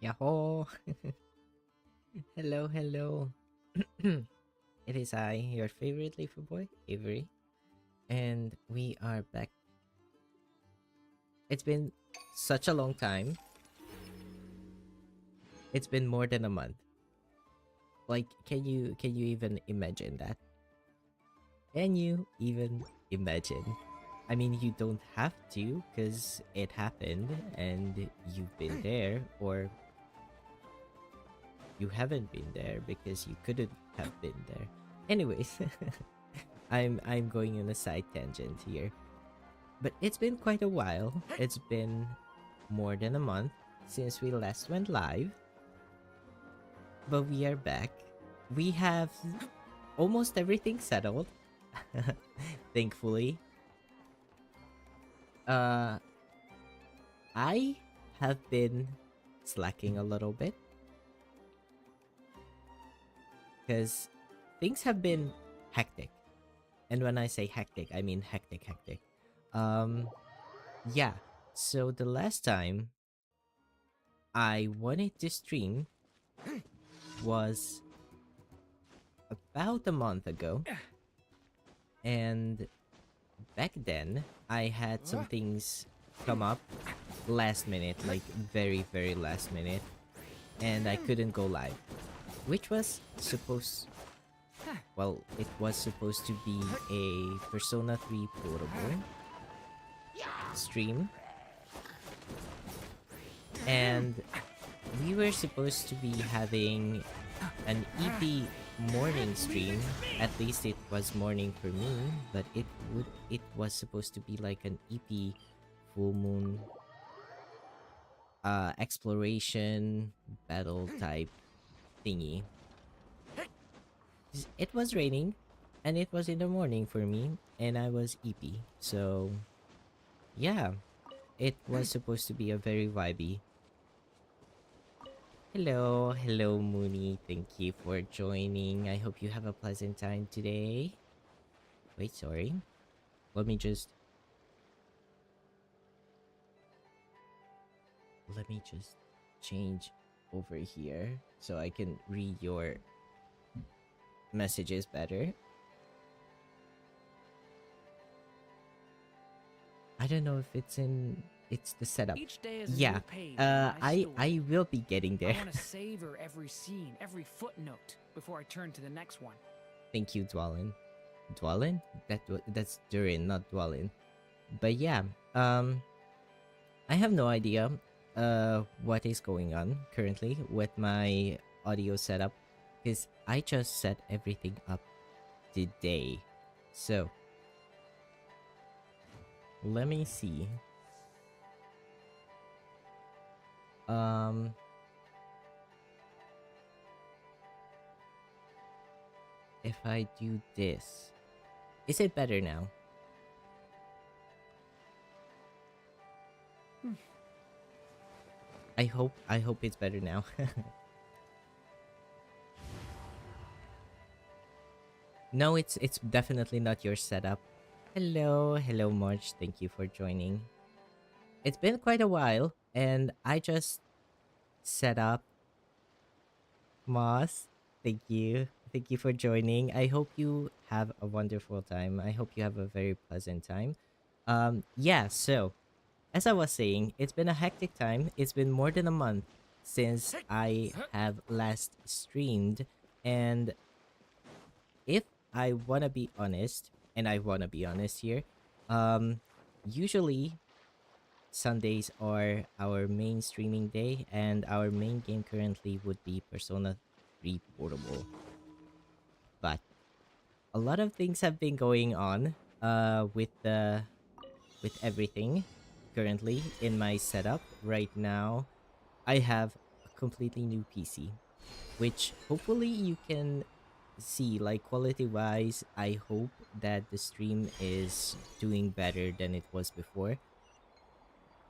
Yahoo! Hello, hello. It is I, your favorite leafy boy, Avery, and we are back. It's been such a long time. It's been more than a month. Like, can you even imagine that? Can you even imagine? I mean, you don't have to, cause it happened, and you've been there, or you haven't been there because you couldn't have been there. Anyways, I'm going on a side tangent here. But it's been quite a while. It's been more than a month since we last went live. But we are back. We have almost everything settled. Thankfully. I have been slacking a little bit. Because things have been hectic. And when I say hectic, I mean hectic. Yeah. So the last time I wanted to stream was about a month ago. And back then, I had some things come up last minute, like very, very last minute. And I couldn't go live. Which was supposed... Well, it was supposed to be a Persona 3 portable stream. And we were supposed to be having an EP morning stream. At least it was morning for me, but it was supposed to be like an EP full moon exploration battle type thingy. It was raining and it was in the morning for me and I was EP. So yeah, it was supposed to be a very vibey. Hello, hello Mooney. Thank you for joining. I hope you have a pleasant time today. Wait, sorry. Let me just change over here so I can read your messages better. I don't know if it's the setup. Each day is a yeah. new page I will be getting there. I want to savor every scene, every footnote before I turn to the next one. Thank you, Dwalin. Dwalin? That's Durin, not Dwalin. But yeah, I have no idea what is going on currently with my audio setup because I just set everything up today. So let me see. If I do this, is it better now? I hope it's better now. No, it's definitely not your setup. Hello, March. Thank you for joining. It's been quite a while, and I just set up Moss. Thank you for joining. I hope you have a wonderful time. I hope you have a very pleasant time. Yeah. So, as I was saying, it's been a hectic time. It's been more than a month since I have last streamed, and if I wanna be honest, and I wanna be honest here, usually Sundays are our main streaming day, and our main game currently would be Persona 3 Portable. But a lot of things have been going on with everything currently in my setup right now. I have a completely new PC, which hopefully you can see, like, quality wise. I hope that the stream is doing better than it was before.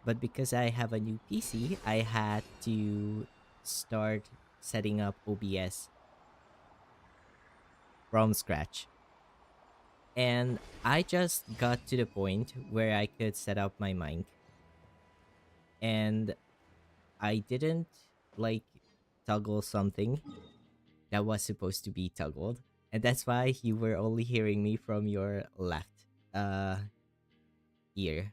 But because I have a new PC, I had to start setting up OBS from scratch. And I just got to the point where I could set up my mic. And I didn't like toggle something that was supposed to be toggled, and that's why you were only hearing me from your left uh ear.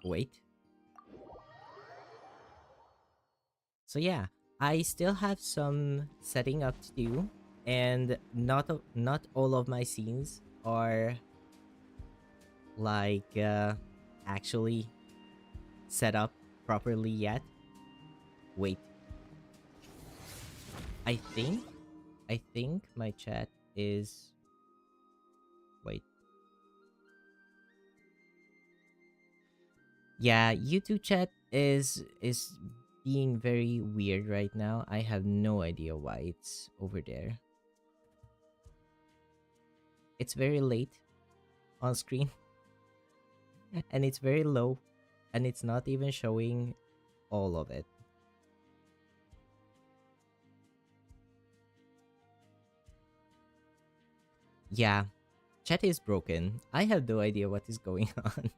Wait. So yeah, I still have some setting up to do, and not all of my scenes are like actually set up properly yet. Wait, I think I think my chat is, wait. Yeah, YouTube chat is being very weird right now. I have no idea why it's over there. It's very late on screen and it's very low, and it's not even showing all of it. Yeah, chat is broken. I have no idea what is going on.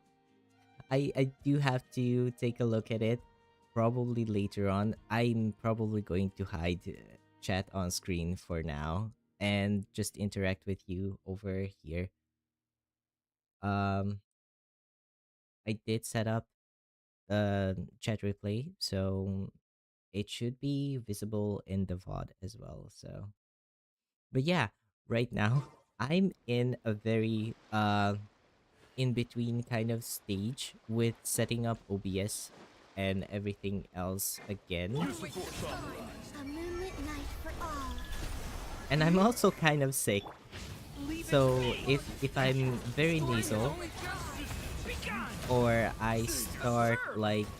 I do have to take a look at it probably later on. I'm probably going to hide chat on screen for now and just interact with you over here. Um I did set up chat replay, so it should be visible in the VOD as well. So but yeah, right now I'm in a very in between kind of stage with setting up OBS and everything else again. A moonlit night for all. And I'm also kind of sick. So if I'm very nasal or I start like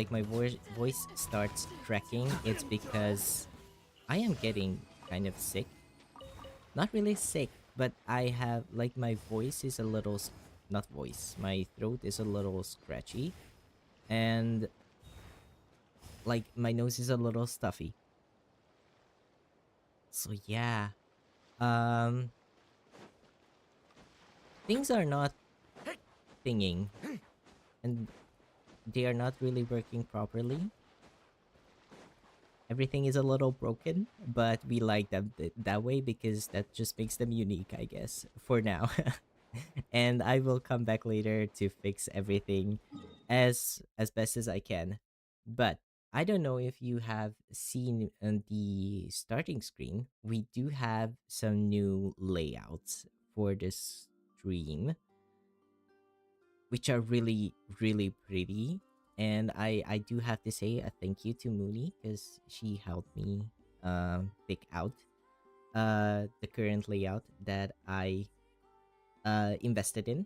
my voice starts cracking, it's because I am getting kind of sick. Not really sick, but I have like my voice is a little not voice. My throat is a little scratchy, and like my nose is a little stuffy. So yeah, um, things are not thinging, and they are not really working properly. Everything is a little broken, but we like them that way because that just makes them unique, I guess, for now. And I will come back later to fix everything as best as I can. But I don't know if you have seen on the starting screen, we do have some new layouts for this stream, which are really really pretty. And I do have to say a thank you to Mooney because she helped me pick out the current layout that I invested in.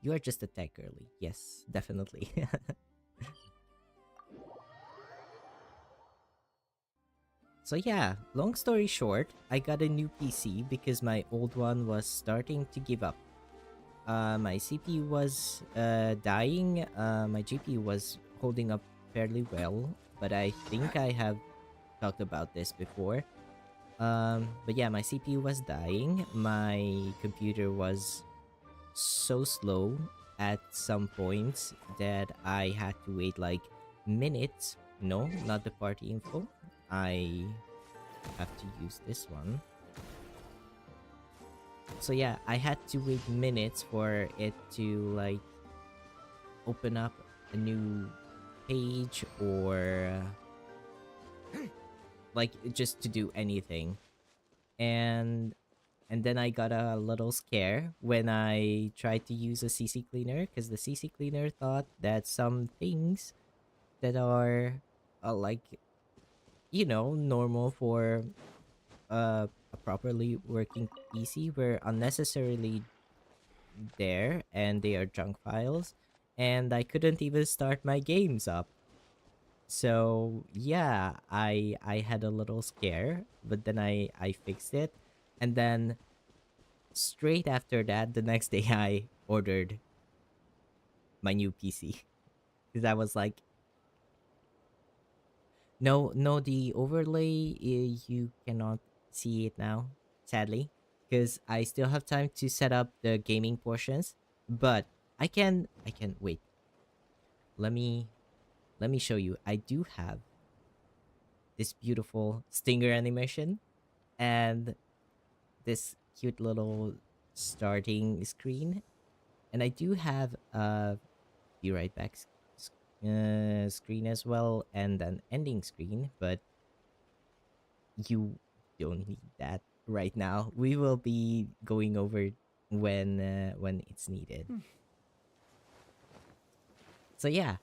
You are just a tech girly. Yes, definitely. So yeah, long story short, I got a new PC because my old one was starting to give up. My CPU was dying. My GPU was holding up fairly well, but I think I have talked about this before. But yeah, my CPU was dying. My computer was so slow at some points that I had to wait like minutes. No, not the party info. I have to use this one. So yeah, I had to wait minutes for it to like open up a new page or like just to do anything. And then I got a little scare when I tried to use a CC cleaner because the CC cleaner thought that some things that are like normal for a properly working PC were unnecessarily there, and they are junk files, and I couldn't even start my games up. So yeah, I had a little scare, but then I fixed it, and then straight after that, the next day I ordered my new PC because I was like, no, the overlay, you cannot see it now. sadly, because I still have time to set up the gaming portions. But I can wait. Let me let me show you. I do have this beautiful stinger animation and this cute little starting screen, and I do have a be right back screen as well, and an ending screen, but you don't need that right now. We will be going over when it's needed. So yeah,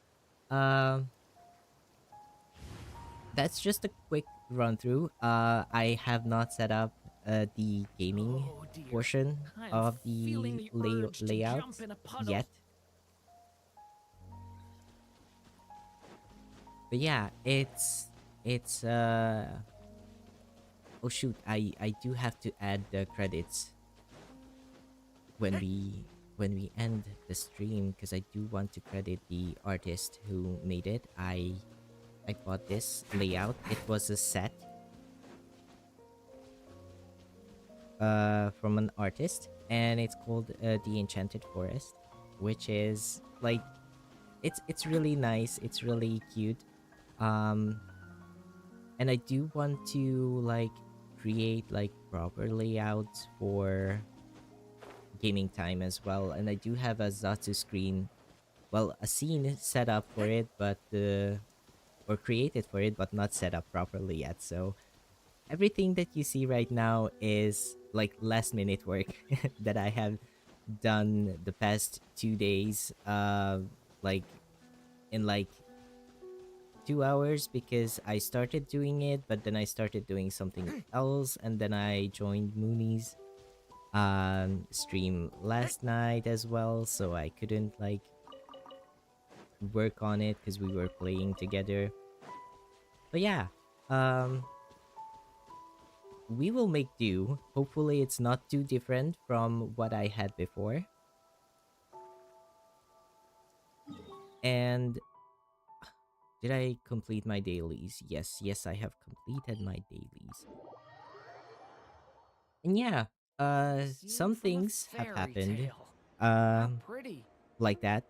um, that's just a quick run through. I have not set up the gaming Oh dear. portion I am of feeling the the urge to layout jump in a puddle. yet. But yeah, it's oh shoot, I do have to add the credits when we end the stream, because I do want to credit the artist who made it. I bought this layout. It was a set from an artist, and it's called the Enchanted Forest, which is like it's really nice. It's really cute. Um and I do want to like create like proper layouts for gaming time as well, and I do have a Zatsu screen, well, a scene set up for it, but or created for it, but not set up properly yet. So everything that you see right now is like last minute work that I have done the past 2 days, like in like 2 hours, because I started doing it, but then I started doing something else, and then I joined Mooney's stream last night as well, so I couldn't like work on it because we were playing together. But yeah, um we will make do. Hopefully it's not too different from what I had before. And did I complete my dailies? Yes, I have completed my dailies. And yeah, Scene some from a things have fairy happened tale. How um pretty. like that.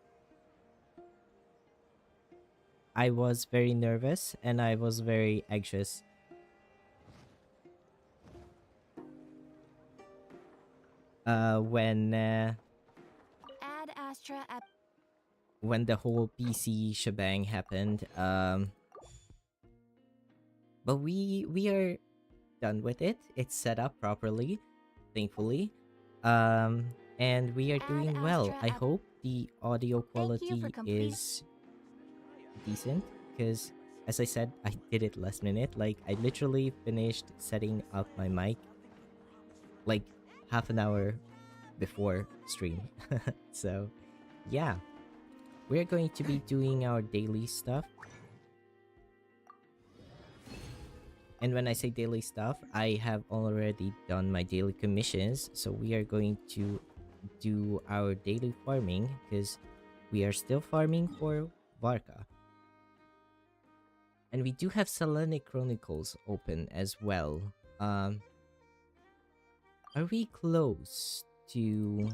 I was very nervous and I was very anxious Ad Astra at when the whole PC shebang happened. But we are done with it. It's set up properly, thankfully. And we are Ad doing well. Astra I at. hope the audio Thank you for quality complete. is decent, because as I said, I did it last minute. Like I literally finished setting up my mic like half an hour before stream. So yeah, we're going to be doing our daily stuff. And when I say daily stuff, I have already done my daily commissions. So we are going to do our daily farming, because we are still farming for Varka. And we do have Selenic Chronicles open as well. Um, are we close to...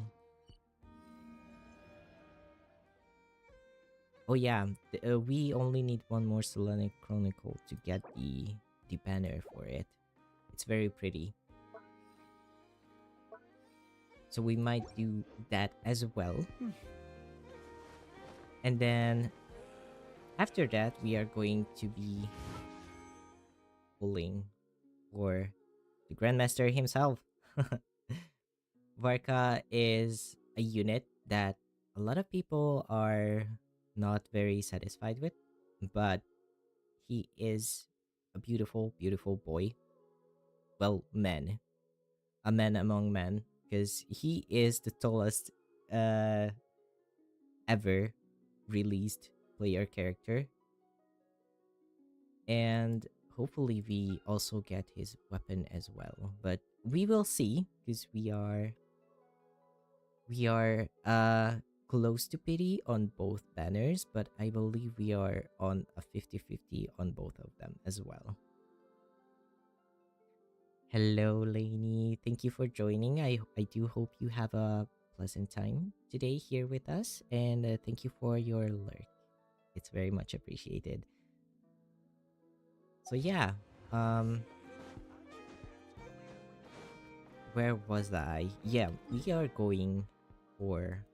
Oh yeah, we only need one more Selenic Chronicle to get the banner for it. It's very pretty. So we might do that as well. And then after that, we are going to be pulling for the Grandmaster himself. Varka is a unit that a lot of people are not very satisfied with, but he is a beautiful, beautiful boy. Well, man. A man among men, because he is the tallest uh ever released player character. And hopefully we also get his weapon as well, but we will see, because we are close to pity on both banners, but I believe we are on a 50-50 on both of them as well. Hello, Lainey. Thank you for joining. I do hope you have a pleasant time today here with us, and thank you for your lurk. It's very much appreciated. So yeah, um, where was I? Yeah, we are going for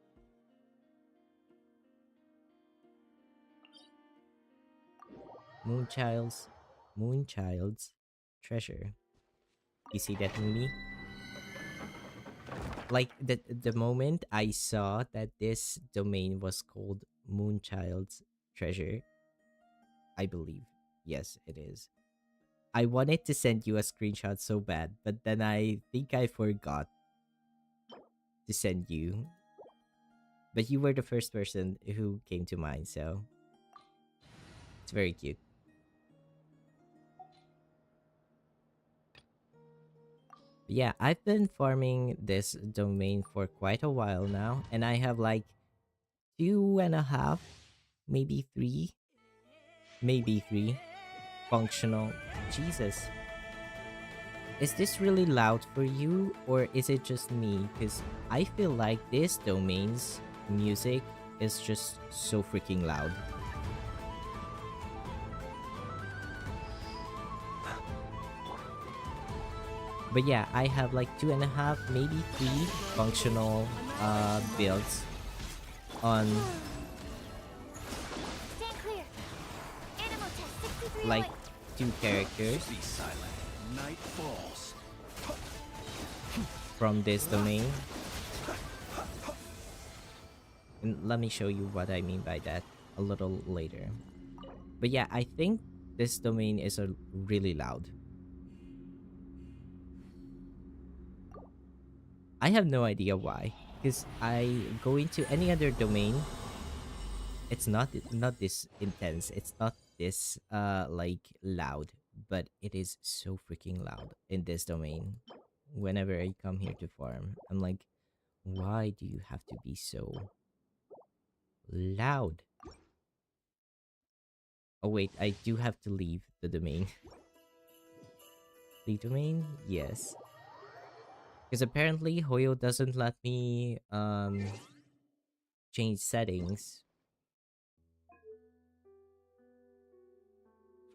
Moonchild's Moonchild's treasure. You see that, Mooney? Like the moment I saw that this domain was called Moonchild's treasure, I believe. Yes, it is. I wanted to send you a screenshot so bad, but then I think I forgot to send you. But you were the first person who came to mind, so it's very cute. But yeah, I've been farming this domain for quite a while now, and I have like 2.5, maybe three functional. Jesus. Is this really loud for you, or is it just me? Because I feel like this domain's music is just so freaking loud. But yeah, I have like 2.5, maybe 3 functional builds on Stand clear. Animal test 63 like away. 2 characters Be silent. Night falls. from this domain. And let me show you what I mean by that a little later. But yeah, I think this domain is really loud. I have no idea why. Because I go into any other domain, it's not this intense. It's not this like loud, but it is so freaking loud in this domain. Whenever I come here to farm, I'm like, why do you have to be so loud? Oh wait, I do have to leave the domain. Leave domain? Yes. Because apparently Hoyo doesn't let me change settings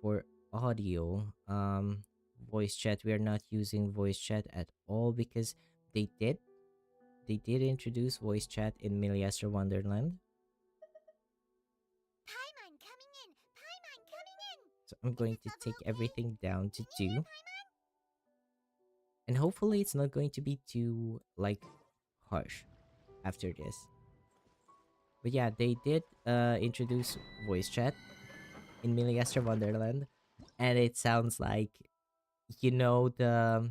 for audio. Voice chat. We are not using voice chat at all because they did introduce voice chat in Milliaster Wonderland. Paimon coming in. Paimon coming in. So I'm going to Is it take double everything down to Can you hear 2. And hopefully it's not going to be too like harsh after this. But yeah, they did introduce voice chat in Milliaster Wonderland, and it sounds like, you know, the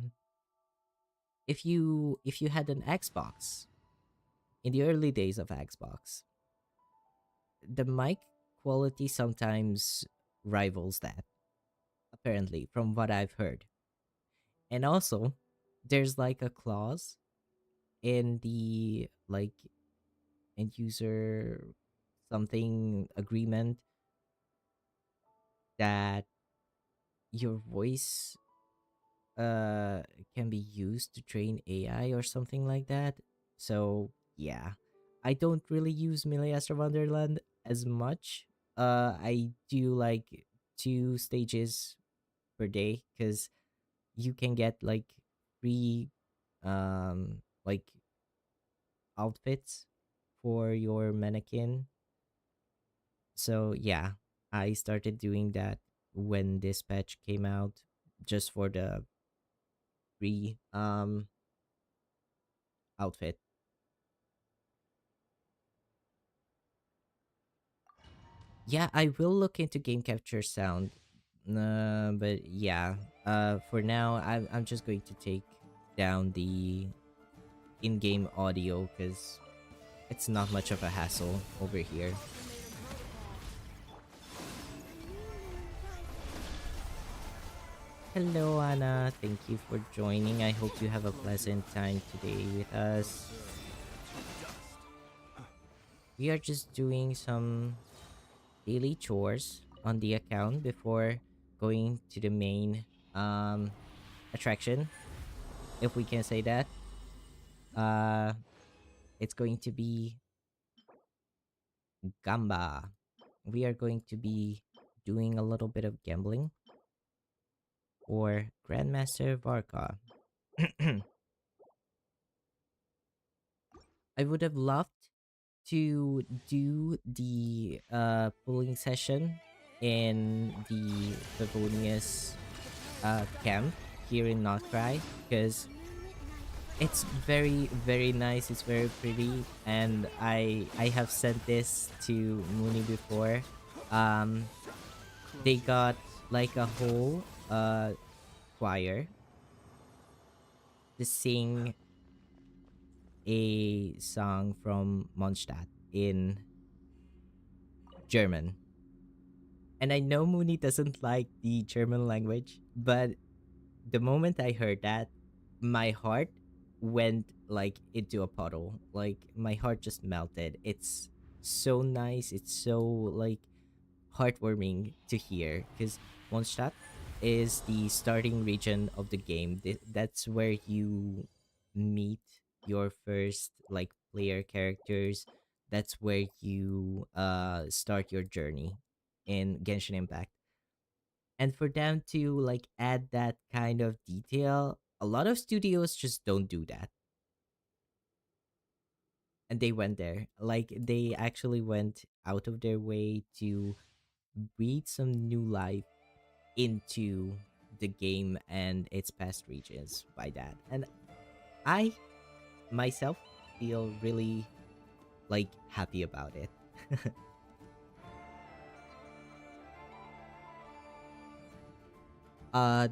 if you had an Xbox in the early days of Xbox, the mic quality sometimes rivals that, apparently, from what I've heard. And also, there's like a clause in the like end user something agreement that your voice can be used to train AI or something like that. So yeah, I don't really use Milliaster Wonderland as much. I do like 2 stages per day because you can get like free like outfits for your mannequin. So yeah, I started doing that when this patch came out, just for the free outfit. Yeah, I will look into game capture sound. But yeah, for now, I'm just going to take down the in-game audio because it's not much of a hassle over here. Hello, Anna. Thank you for joining. I hope you have a pleasant time today with us. We are just doing some daily chores on the account before going to the main attraction. if we can say that. Uh, it's going to be Gamba. We are going to be doing a little bit of gambling for Grandmaster Varka. I would have loved to do the pulling session in the Favonius camp here in Notcry, because it's very nice, it's very pretty, and I have sent this to Mooney before. They got like a whole choir to sing a song from Mondstadt in German. And I know Mooney doesn't like the German language, but the moment I heard that, my heart went like into a puddle. Like my heart just melted. It's so nice. It's so like heartwarming to hear, because Mondstadt is the starting region of the game. That's where you meet your first like player characters. That's where you start your journey in Genshin Impact. And for them to like add that kind of detail, a lot of studios just don't do that. And they went there. Like they actually went out of their way to breathe some new life into the game and its past regions by that. And I myself feel really like happy about it.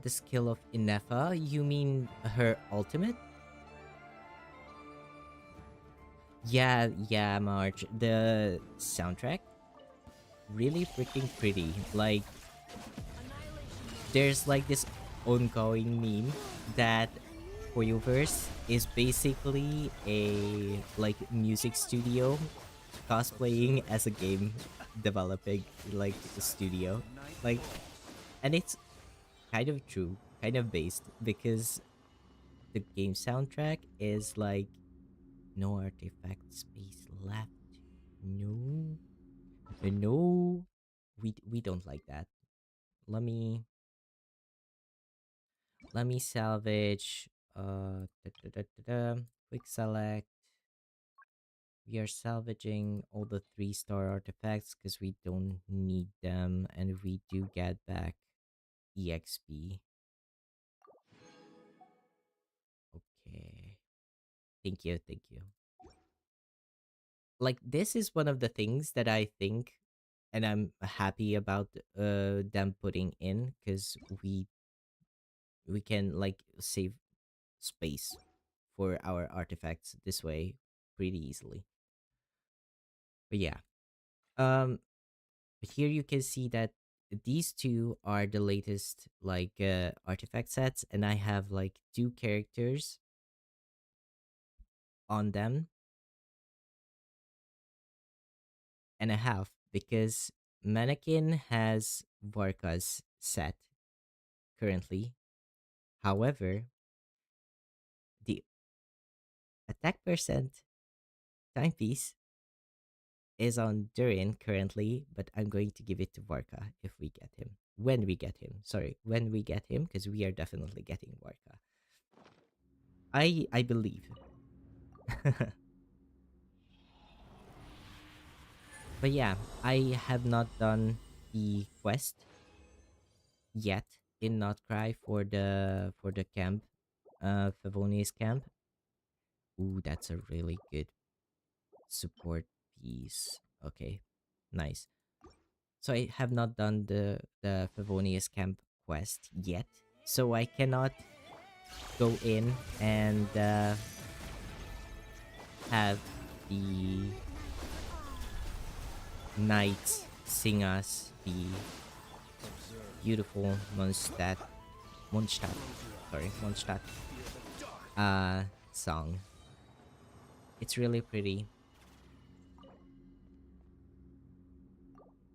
The skill of Inefa, you mean her ultimate? Yeah, yeah, March. The soundtrack really freaking pretty. Like there's like this ongoing meme that Koyoverse is basically a like music studio cosplaying as a game developing like studio. Like, and it's kind of true, kind of based, because the game soundtrack is like no artifact space left. No. No. We don't like that. Let me salvage quick select. We are salvaging all the 3-star artifacts because we don't need them, and we do get back EXP. Okay. Thank you, thank you. Like this is one of the things that I think and I'm happy about them putting in, because we can like save space for our artifacts this way pretty easily. But yeah. Um but here you can see that these two are the latest like artifact sets, and I have like two characters on them and a half, because Mannequin has Varka's set currently. However, the attack percent timepiece is on Durin currently, but I'm going to give it to Varka if we get him. When we get him. Sorry, when we get him, because we are definitely getting Varka. I believe. But yeah, I have not done the quest yet in Notcry for the camp, Favonius camp. Ooh, that's a really good support piece. Okay, nice. So I have not done the Favonius camp quest yet, so I cannot go in and have the knights sing us the beautiful Mondstadt, sorry, Mondstadt song. It's really pretty,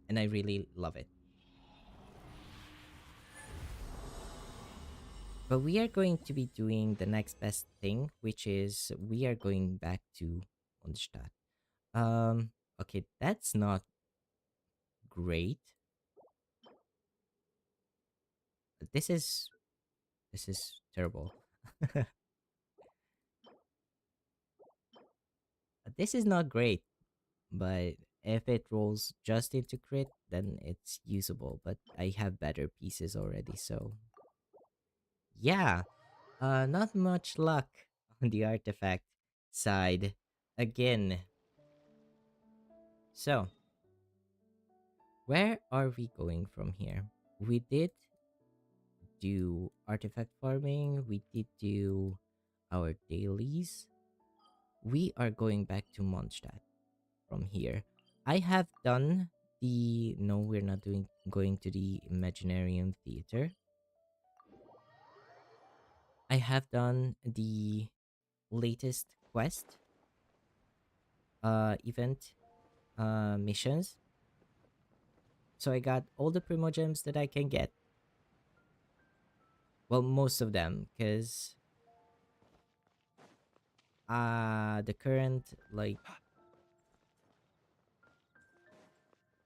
and I really love it. But we are going to be doing the next best thing, which is we are going back to Mondstadt. Okay, that's not great. This is terrible. This is not great, but if it rolls just into crit, then it's usable. But I have better pieces already, so yeah. Not much luck on the artifact side again. So, where are we going from here? We did do artifact farming, we did do our dailies. We are going back to Mondstadt from here. I have done the no, we're not doing going to the Imaginarium Theater. I have done the latest quest event missions. So I got all the primogems that I can get. Well, most of them, because the current, like,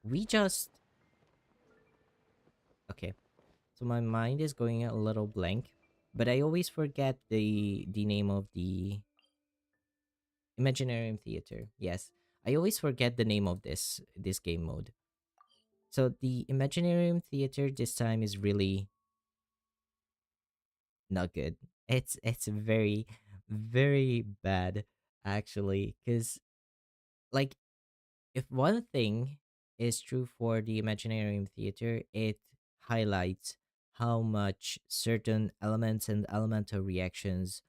we just okay. So my mind is going a little blank, but I always forget the name of the Imaginarium Theater. Yes, I always forget the name of this game mode. So the Imaginarium Theater this time is really not good. It's very very bad actually, because like if one thing is true for the Imaginarium Theater, it highlights how much certain elements and elemental reactions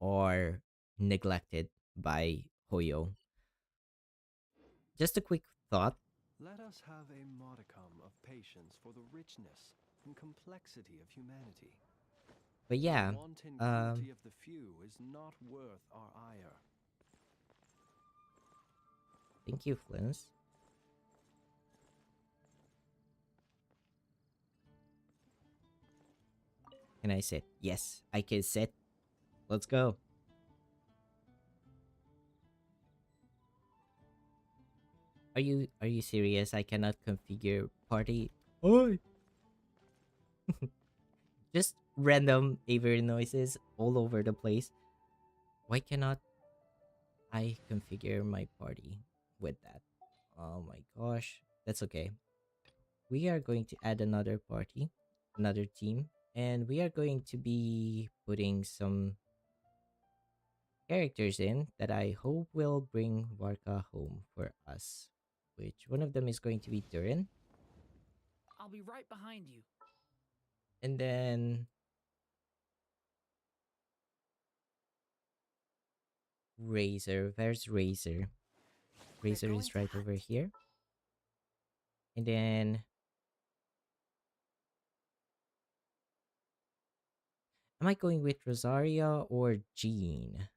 are neglected by Hoyo. Just a quick thought. Let us have a modicum of patience for the richness and complexity of humanity. But yeah, The wanton um, cruelty of the few is not worth our ire. thank you, Flins. Can I sit? Yes, I can sit. Let's go. Are you serious? I cannot configure party. Oi! Just random Avery noises all over the place. Why cannot I configure my party with that? Oh my gosh. That's okay. We are going to add another party, another team, and we are going to be putting some characters in that I hope will bring Varka home for us. Which one of them is going to be Durin, I'll be right behind you. and then Razor. Where's Razor? We're Razor going is to right over hunt. here. And then, am I going with Rosaria or Jean?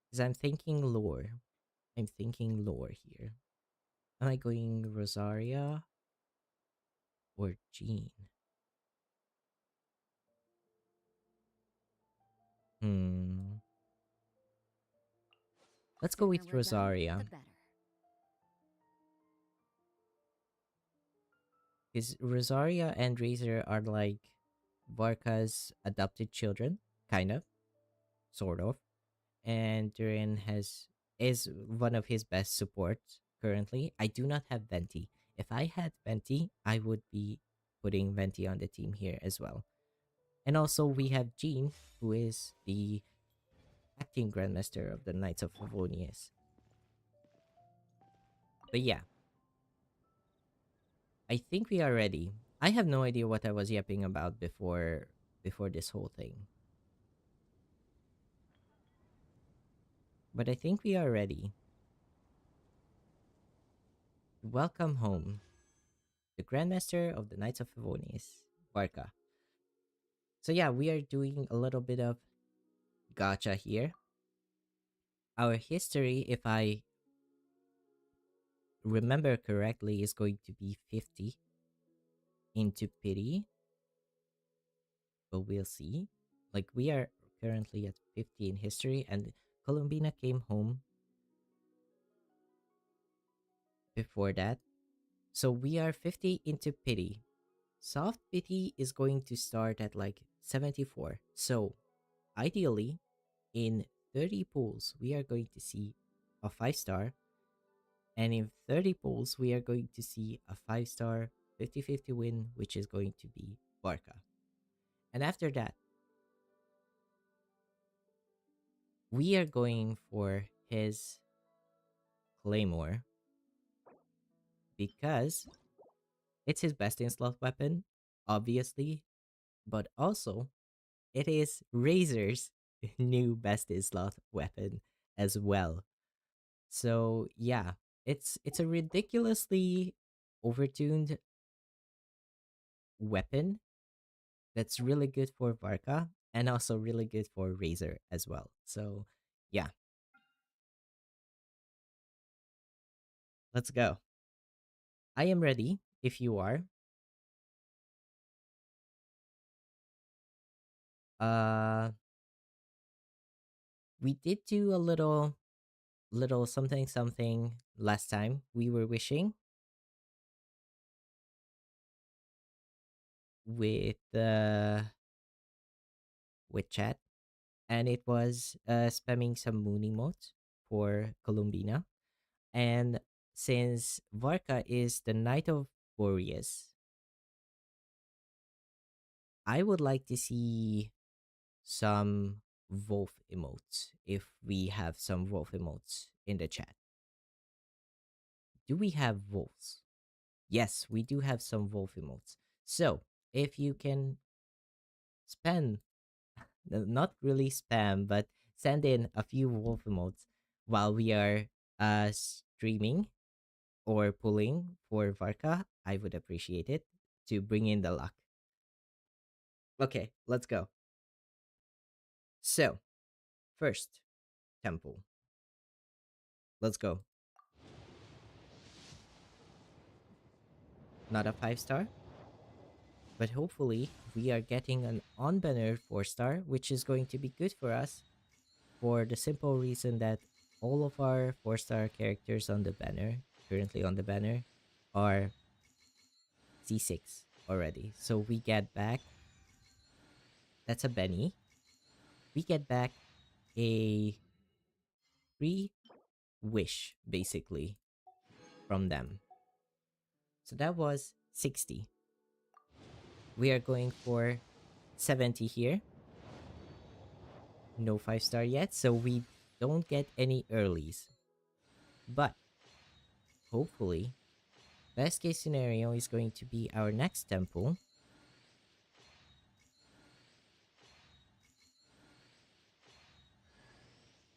Because I'm thinking lore. I'm thinking lore here. Am I going Rosaria or Jean? Hmm. Let's go Sooner with we're done, Rosaria. the better. Because Rosaria and Razor are like Varka's adopted children, kind of, sort of. And Durin is one of his best supports currently. I do not have Venti. If I had Venti, I would be putting Venti on the team here as well. And also we have Jean, who is the acting Grandmaster of the Knights of Favonius. But yeah, I think we are ready. I have no idea what I was yapping about before this whole thing. But I think we are ready. Welcome home, the Grandmaster of the Knights of Favonius, Varka. So yeah, we are doing a little bit of gacha here. Our history, if I remember correctly, is going to be 50. into pity, but we'll see. Like, we are currently at 50 in history, and Columbina came home before that. So we are 50 into pity. Soft pity is going to start at like 74. So ideally, in 30 pulls, we are going to see a 5-star. And in 30 pulls, we are going to see a 5-star 50-50 win, which is going to be Varka. And after that, we are going for his Claymore because it's his best in slot weapon, obviously, but also it is Razor's new best in slot weapon as well. So yeah, it's a ridiculously overtuned weapon that's really good for Varka and also really good for Razor as well. So yeah, let's go. I am ready if you are. Uh we did do a little something something last time. We were wishing with chat, and it was spamming some moon emotes for Columbina. And since Varka is the Knight of Boreas, I would like to see some wolf emotes if we have some wolf emotes in the chat. Do we have wolves? Yes, we do have some wolf emotes. So if you can spam, not really spam, but send in a few wolf emotes while we are streaming or pulling for Varka, I would appreciate it to bring in the luck. Okay, let's go. So, first, temple. Let's go. Not a 5-star, but hopefully we are getting an on-banner 4-star, which is going to be good for us for the simple reason that all of our 4-star characters on the banner, currently on the banner, are C6 already. So we get back, that's a Benny. We get back a free wish, basically, from them. So that was 60. We are going for 70 here. No 5-star yet, so we don't get any earlies. But hopefully, best case scenario is going to be our next temple.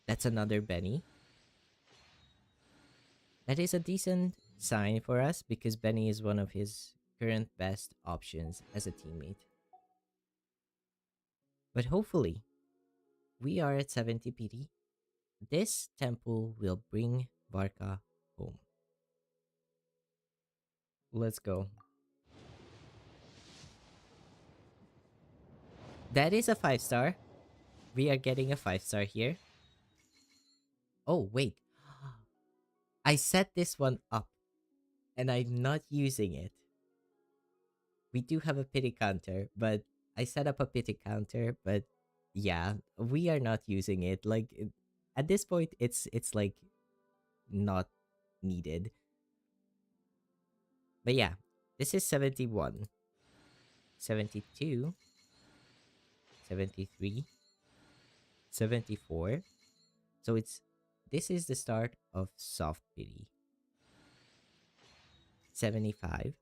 That's another Benny. That is a decent sign for us because Benny is one of his current best options as a teammate. But hopefully, we are at 70 PD. This temple will bring Varka home. Let's go. That is a 5-star. We are getting a 5-star here. Oh, wait. I set this one up and I'm not using it. We do have a pity counter, but I set up a pity counter, but yeah, we are not using it. Like at this point it's like not needed. But yeah, this is 71, 72, 73, 74. So this is the start of soft pity. 75,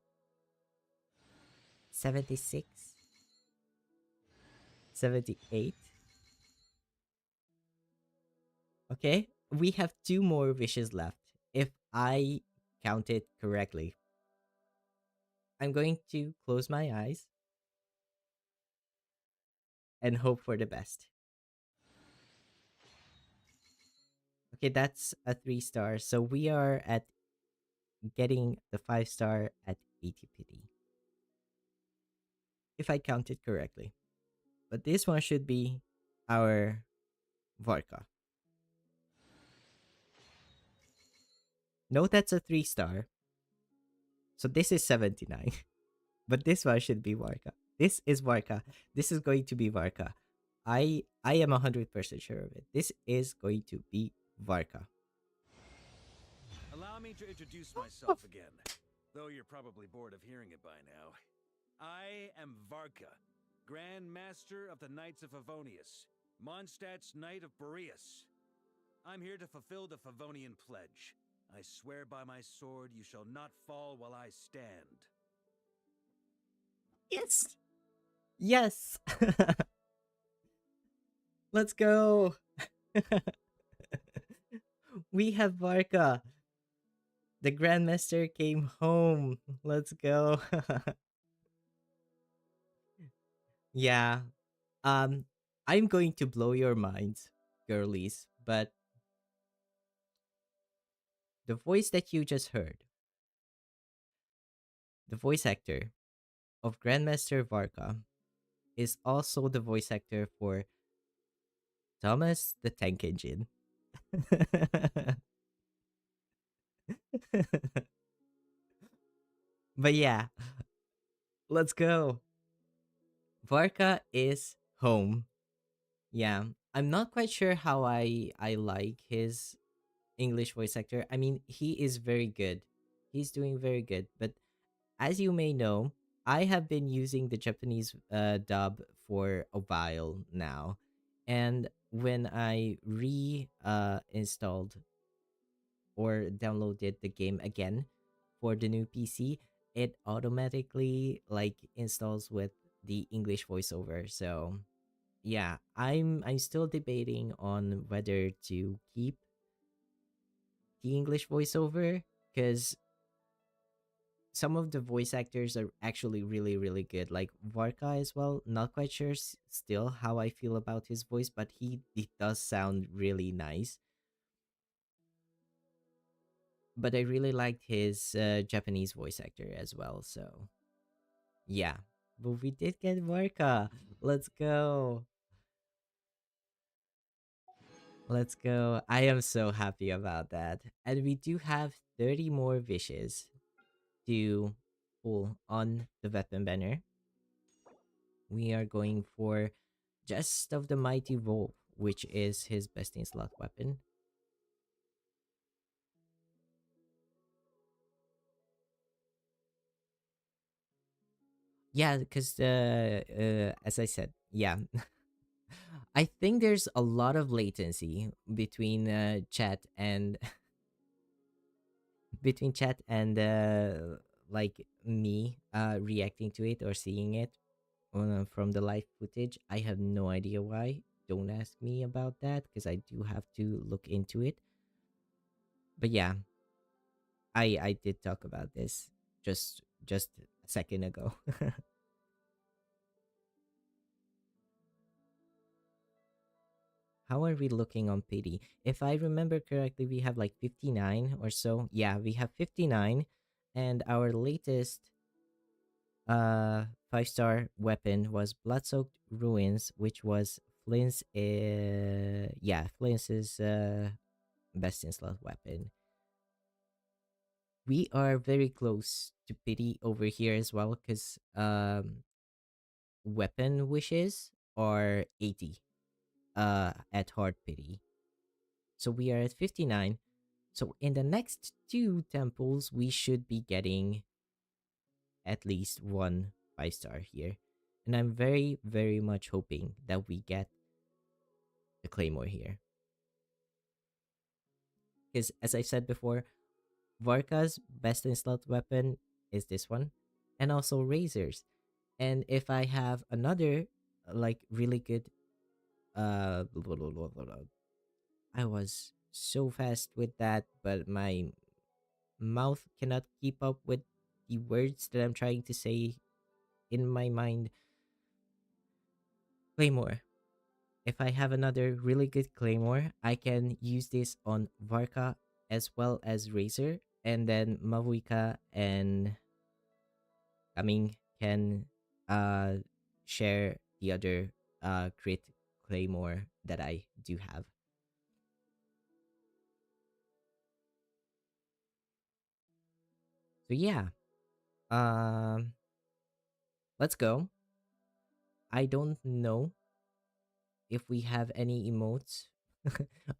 76, 78. Okay, we have 2 more wishes left if I count it correctly. I'm going to close my eyes and hope for the best. Okay, that's a 3-star. So we are at getting the 5-star at 80 pity. if I counted correctly. But this one should be our Varka. No, that's a 3-star. So this is 79. But this one should be Varka. This is Varka. This is going to be Varka. I am 100% sure of it. This is going to be Varka. Allow me to introduce myself again, though you're probably bored of hearing it by now. I am Varka, Grandmaster of the Knights of Favonius, Mondstadt's Knight of Boreas. I'm here to fulfill the Favonian pledge. I swear by my sword you shall not fall while I stand. Yes. Yes. Let's go. We have Varka. The Grandmaster came home. Let's go. Yeah. Um I'm going to blow your minds, girlies, but the voice that you just heard, the voice actor of Grandmaster Varka, is also the voice actor for Thomas the Tank Engine. But yeah, let's go. Varka is home. Yeah, I'm not quite sure how I like his English voice actor. I mean, he is very good. He's doing very good. But as you may know, I have been using the Japanese dub for a while now, and when I installed or downloaded the game again for the new PC, it automatically like installs with the English voiceover. So yeah, I'm still debating on whether to keep the English voiceover because some of the voice actors are actually really really good, like Varka as well. Not quite sure still how I feel about his voice, but he does sound really nice. But I really liked his Japanese voice actor as well. So yeah, but we did get Varka. Let's go. Let's go. I am so happy about that. And we do have 30 more wishes to pull on the weapon banner. We are going for Jest of the Mighty Wolf, which is his best in slot weapon. Yeah, because as I said, yeah, I think there's a lot of latency between chat and between chat and like me reacting to it or seeing it from the live footage. I have no idea why. Don't ask me about that because I do have to look into it. But yeah, I did talk about this just a second ago. How are we looking on pity? If I remember correctly, we have like 59 or so. Yeah, we have 59, and our latest 5-star weapon was Blood-Soaked Ruins, which was Flint's Flint's best in slot weapon. We are very close to pity over here as well because weapon wishes are 80 at hard pity. So we are at 59. So in the next two temples, we should be getting at least one 5-star here. And I'm very, very much hoping that we get the Claymore here. Because as I said before, Varka's best in slot weapon is this one. And also Razor's. And if I have another like really good I was so fast with that, but my mouth cannot keep up with the words that I'm trying to say in my mind. Claymore. If I have another really good Claymore, I can use this on Varka as well as Razor, and then Mavuika and Kaming can uh share the other crit claymore that I do have. So yeah, um let's go. I don't know if we have any emotes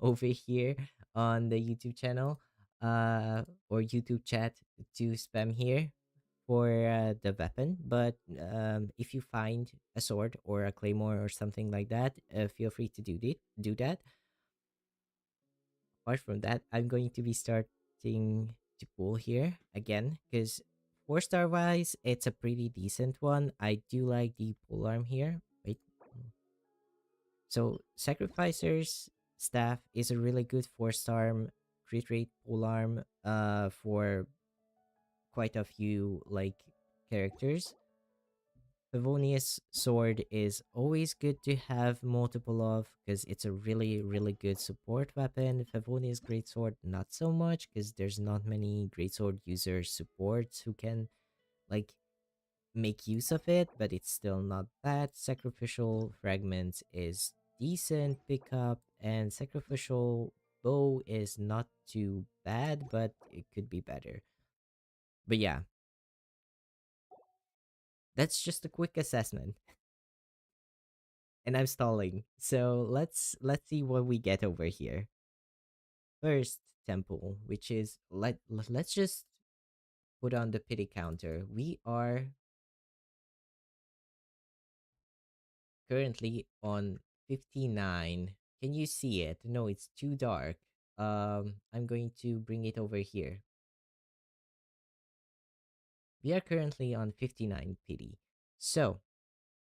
over here on the YouTube channel or YouTube chat to spam here for the weapon, but if you find a sword or a claymore or something like that, feel free to do that. Apart from that, I'm going to be starting to pull here again because 4-star wise, it's a pretty decent one. I do like the pole arm here. Wait. So Sacrificer's Staff is a really good 4-star crit rate pole arm for quite a few like characters. Favonius Sword is always good to have multiple of because it's a really good support weapon. Favonius Greatsword not so much because there's not many Greatsword user supports who can like make use of it, but it's still not bad. Sacrificial Fragments is decent pickup, and Sacrificial Bow is not too bad, but it could be better. But yeah, that's just a quick assessment. And I'm stalling. So let's see what we get over here. First temple, which is let's just put on the pity counter. We are currently on 59. Can you see it? No, it's too dark. I'm going to bring it over here. We are currently on 59 pity. So,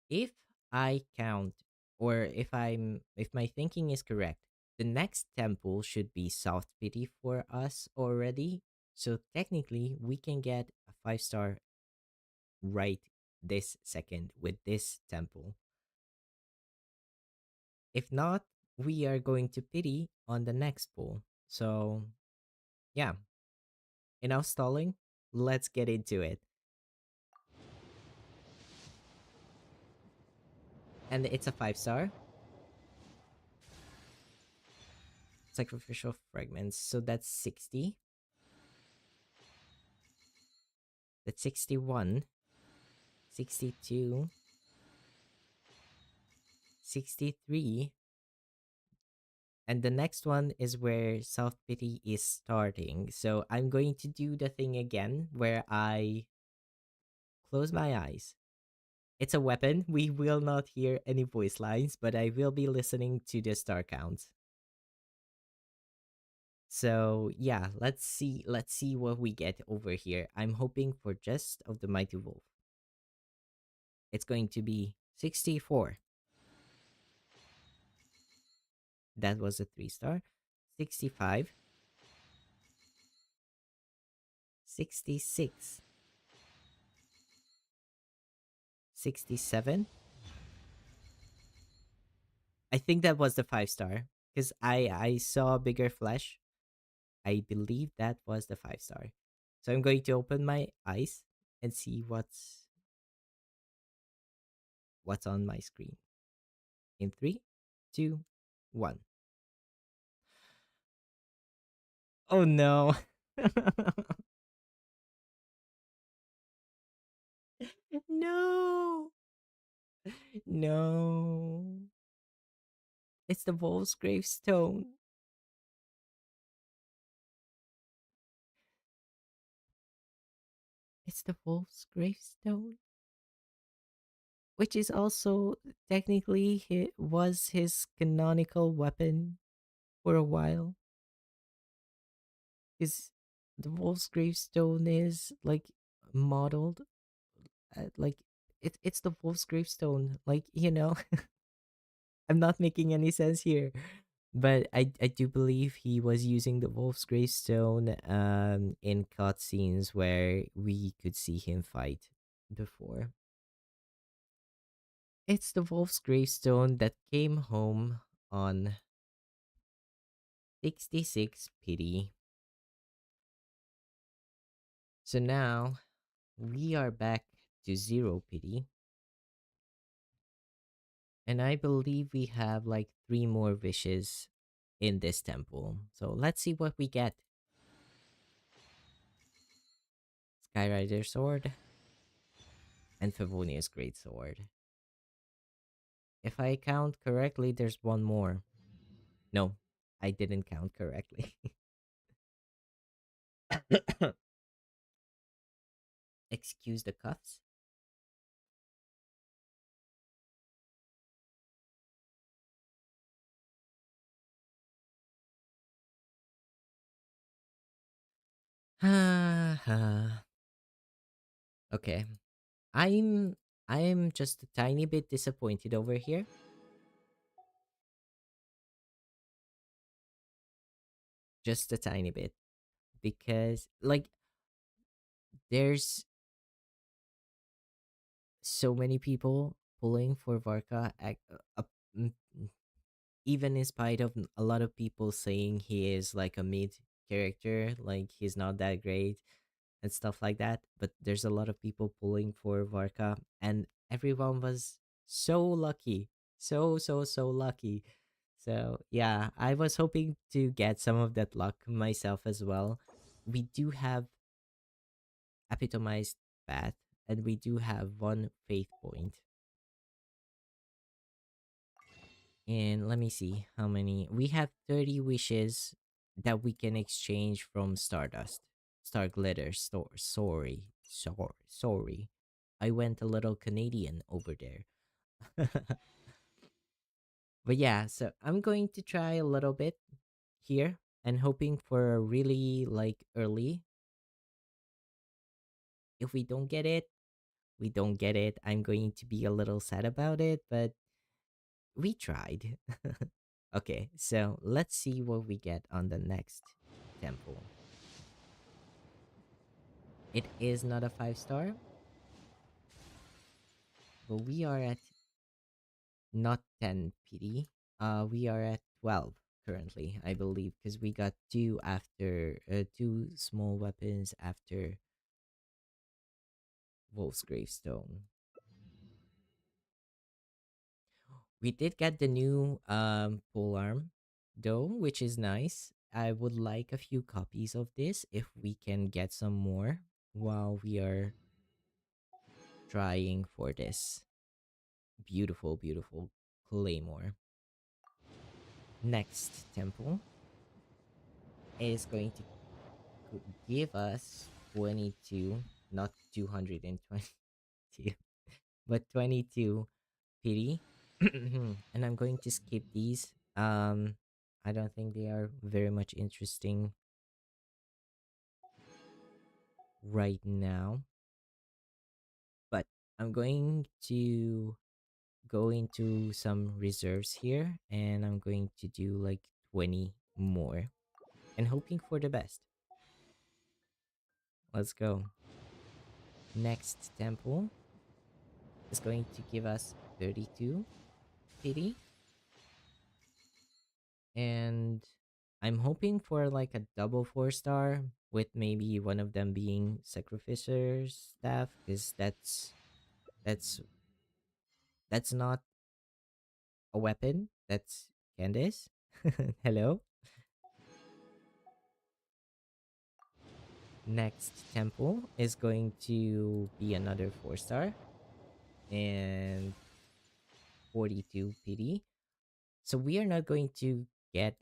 if I count or if my thinking is correct, the next temple should be soft pity for us already. So technically we can get a 5-star right this second with this temple. If not, we are going to pity on the next pull. So yeah, enough stalling. Let's get into it. And it's a 5-star. Sacrificial fragments. So that's 60. That's 61. 62. 63. And the next one is where Soft Pity is starting. So I'm going to do the thing again where I close my eyes. It's a weapon. We will not hear any voice lines, but I will be listening to the star counts. So yeah, let's see what we get over here. I'm hoping for Just of the Mighty Wolf. It's going to be 64. That was a 3-star. 65. 66. 67. I think that was the 5-star because I saw bigger flesh. I believe that was the 5-star. So I'm going to open my eyes and see what's on my screen. In 3, 2, 1. Oh no. No. No. It's the wolf's gravestone. It's the wolf's gravestone, which is also technically was his canonical weapon for a while. Because the wolf's gravestone is like modeled like it's the wolf's gravestone, like I'm not making any sense here, but I do believe he was using the wolf's gravestone in cutscenes where we could see him fight before. It's the wolf's gravestone that came home on 66 pity. So now we are back to 0 pity. And I believe we have like 3 more wishes in this temple. So let's see what we get. Skyrider Sword and Favonius Great Sword. If I count correctly, there's one more. No, I didn't count correctly. Excuse the cuffs. Okay. I'm I'm just a tiny bit disappointed over here. Just a tiny bit. Because like there's so many people pulling for Varka mm, mm, even in spite of a lot of people saying he is like a mid character, like he's not that great and stuff like that. But there's a lot of people pulling for Varka, and everyone was so lucky. So lucky. So yeah, I was hoping to get some of that luck myself as well. We do have epitomized path, and we do have one faith point. And let me see how many. We have 30 wishes that we can exchange from Stardust. Star Glitter. Sorry. I went a little Canadian over there. But yeah, so I'm going to try a little bit here and hoping for a really like early. If we don't get it, we don't get it. I'm going to be a little sad about it, but we tried. Okay, so let's see what we get on the next temple. It is not a 5-star, but we are at not 10 PD. We are at 12 currently, I believe, because we got two after 2 small weapons after Wolf's Gravestone. We did get the new pole arm though, which is nice. I would like a few copies of this if we can get some more while we are trying for this beautiful claymore. Next temple is going to give us 22, not 222, but 22 pity. And I'm going to skip these. I don't think they are very much interesting right now, but I'm going to go into some reserves here, and I'm going to do like 20 more and hoping for the best. Let's go. Next temple is going to give us 32 pity, and I'm hoping for like a double 4-star with maybe one of them being sacrificer staff, because that's that's not a weapon. That's Candice. Hello. Next temple is going to be another 4-star and 42 pity. So we are not going to get,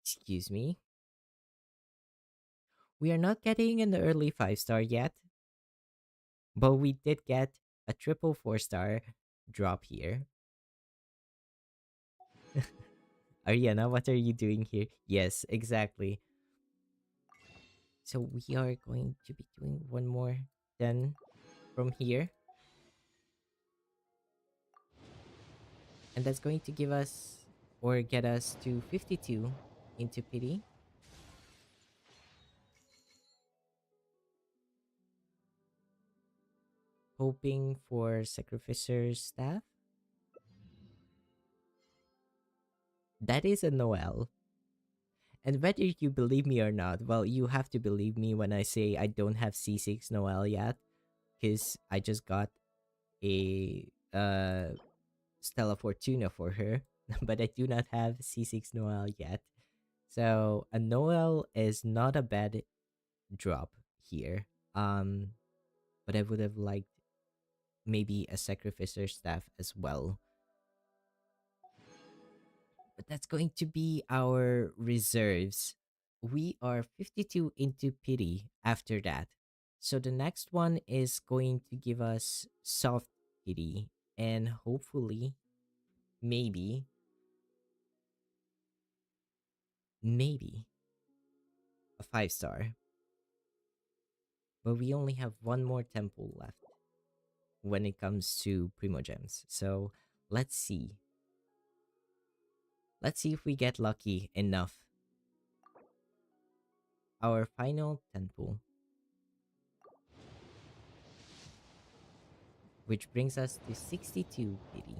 excuse me, we are not getting an early 5-star yet, but we did get a triple 4-star drop here. Ariana, what are you doing here? Yes, exactly. So we are going to be doing one more then from here. And that's going to give us or get us to 52 into pity. Hoping for sacrificer staff. That is a Noel. And whether you believe me or not, well, you have to believe me when I say I don't have C6 Noel yet, because I just got a Stella Fortuna for her, but I do not have C6 Noel yet. So a Noel is not a bad drop here. But I would have liked maybe a Sacrificer Staff as well. But that's going to be our reserves. We are 52 into pity after that. So the next one is going to give us soft pity and hopefully maybe a 5-star. But we only have one more temple left when it comes to Primogems. So let's see. Let's see if we get lucky enough. Our final temple, which brings us to 62 pity.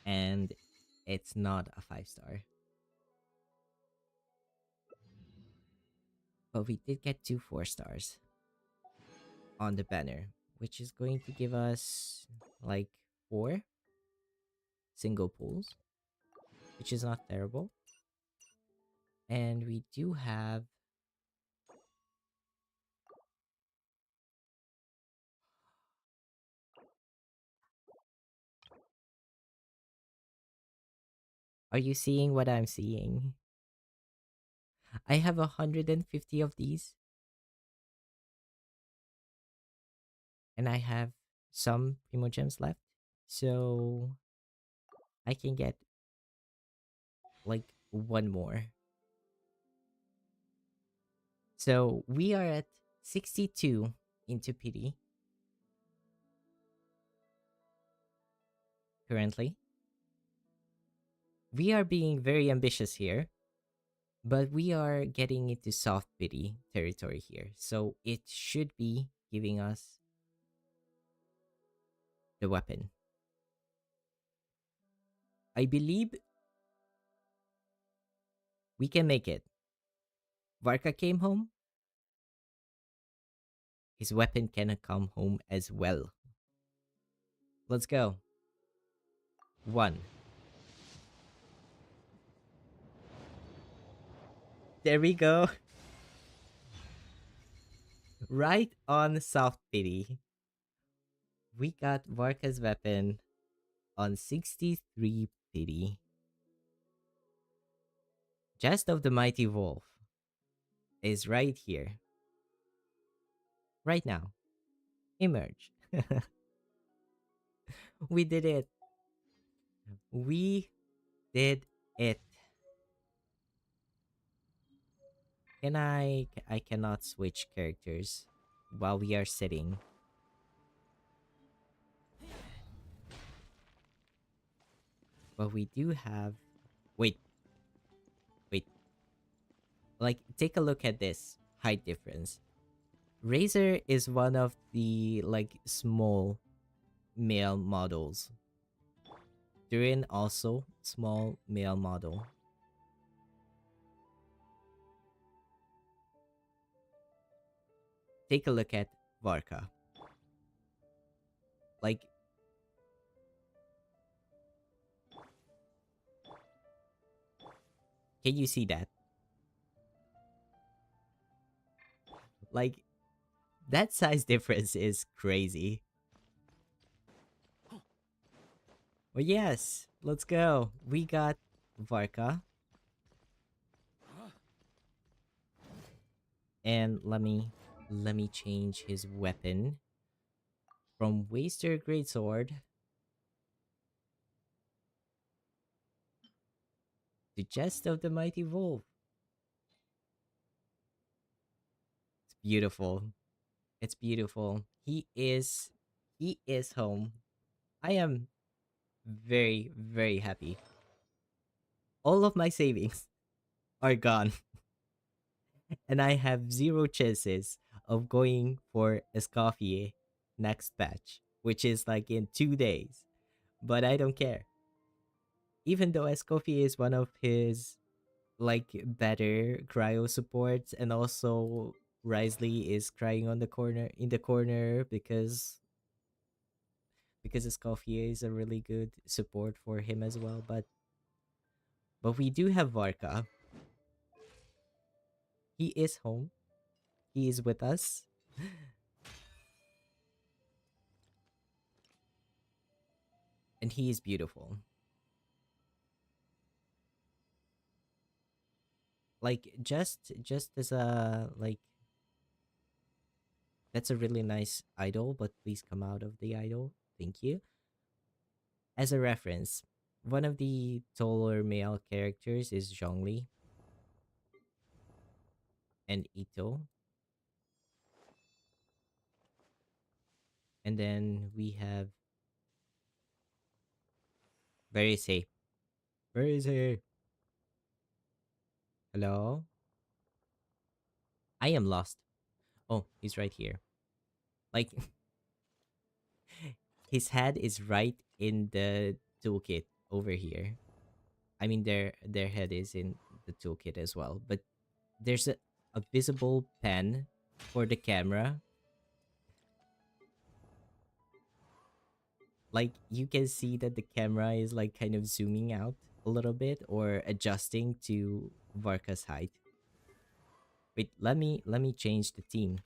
And it's not a 5-star. But we did get 2 4-stars on the banner, which is going to give us like 4 single pulls, which is not terrible. And we do have Are you seeing what I'm seeing? I have 150 of these. And I have some Primogems left. So I can get like one more. So we are at 62 into pity currently. We are being very ambitious here, but we are getting into soft pity territory here. So it should be giving us the weapon. I believe we can make it. Varka came home. His weapon cannot come home as well. Let's go. 1. There we go. Right on soft pity. We got Varka's weapon on 63 pity. Jest of the Mighty Wolf is right here. Right now. Emerge. We did it. We did it. I cannot switch characters while we are sitting. But we do have wait. Like take a look at this height difference. Razor is one of the like small male models. Durin also small male model. Take a look at Varka. Like can you see that? Like that size difference is crazy. Well, yes, let's go. We got Varka. And let me change his weapon from Waster Greatsword to Jest of the Mighty Wolf. It's beautiful. It's beautiful. He is home. I am very, very happy. All of my savings are gone. And I have 0 chances of going for Escoffier next batch, which is like in 2 days. But I don't care. Even though Escoffier is one of his like better cryo supports, and also Risley is crying on the corner because because Escoffier is a really good support for him as well. But we do have Varka. He is home. He is with us. And he is beautiful. Like just as a like that's a really nice idol, but please come out of the idol. Thank you. As a reference, one of the taller male characters is Zhongli and Ito. And then we have where is he? Where is he? Hello? I am lost. Oh, he's right here. Like his head is right in the toolkit over here. I mean their head is in the toolkit as well, but there's a visible pen for the camera. Like you can see that the camera is like kind of zooming out a little bit or adjusting to Varka's height. Wait, let me change the team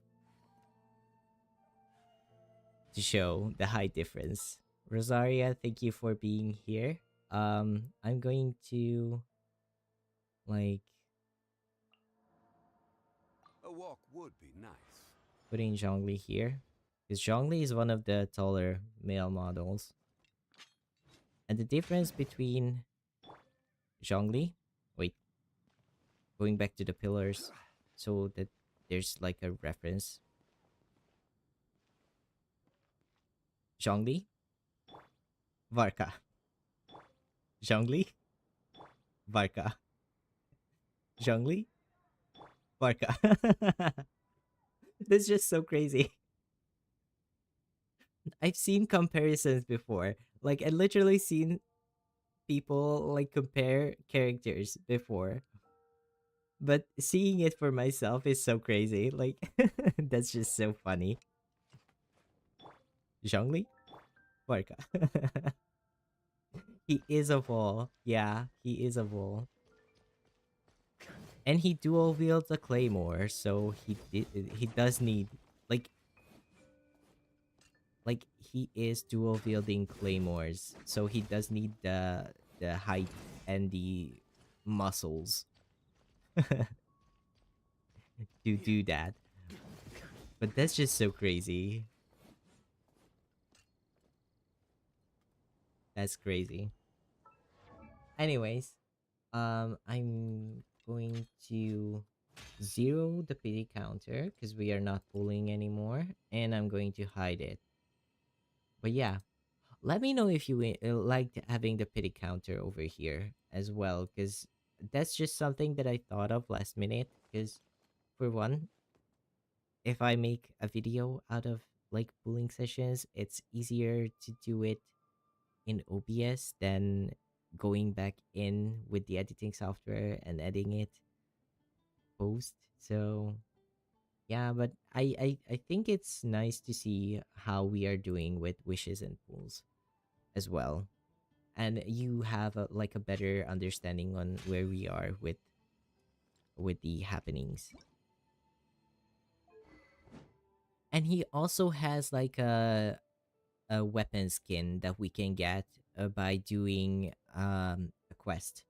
to show the height difference. Rosaria, thank you for being here. I'm going to like A walk would be nice. put in Zhongli here. Because Zhongli is one of the taller male models. And the difference between Zhongli, wait, going back to the pillars so that there's like a reference. Zhongli, Varka. Zhongli, Varka. Zhongli, Varka. That's just so crazy. I've seen comparisons before. Like I literally seen people like compare characters before. But seeing it for myself is so crazy. Like that's just so funny. Zhongli, Varka. He is a Vol. Yeah, he is a Vol. And he dual wields a claymore, so he does need like he is dual wielding claymores, so he does need the height and the muscles to do that. But that's just so crazy. That's crazy. Anyways, I'm going to zero the pity counter because we are not pulling anymore, and I'm going to hide it. But yeah, let me know if you liked having the pity counter over here as well, because that's just something that I thought of last minute. Because for one, if I make a video out of like pulling sessions, it's easier to do it in OBS than going back in with the editing software and editing it post. So yeah, but I think it's nice to see how we are doing with wishes and pulls as well, and you have like a better understanding on where we are with the happenings. And he also has like a weapon skin that we can get by doing a quest.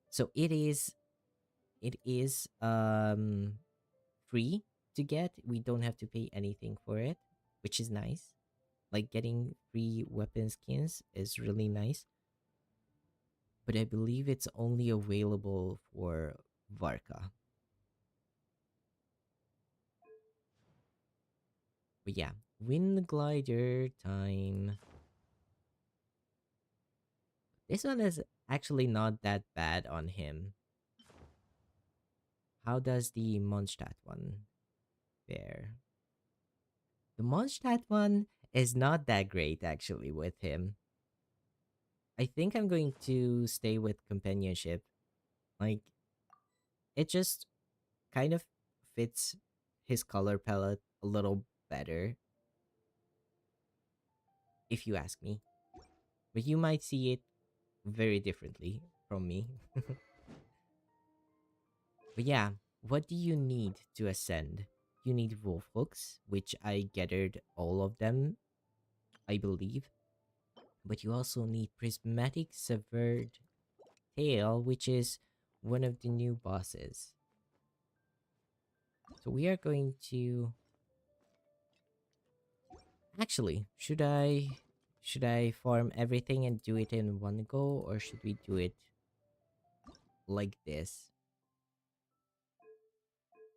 So it is free to get. We don't have to pay anything for it, which is nice. Like getting free weapon skins is really nice. But I believe it's only available for Varka. But yeah, wind glider time. This one is actually not that bad on him. How does the Mondstadt one fare? The Mondstadt one is not that great actually with him. I think I'm going to stay with companionship. Like, it just kind of fits his color palette a little better. if you ask me. But you might see it very differently from me. But yeah, what do you need to ascend? You need wolf hooks, which I gathered all of them, I believe. But you also need prismatic severed tail, which is one of the new bosses. So we are going to actually, should I farm everything and do it in one go, or should we do it like this?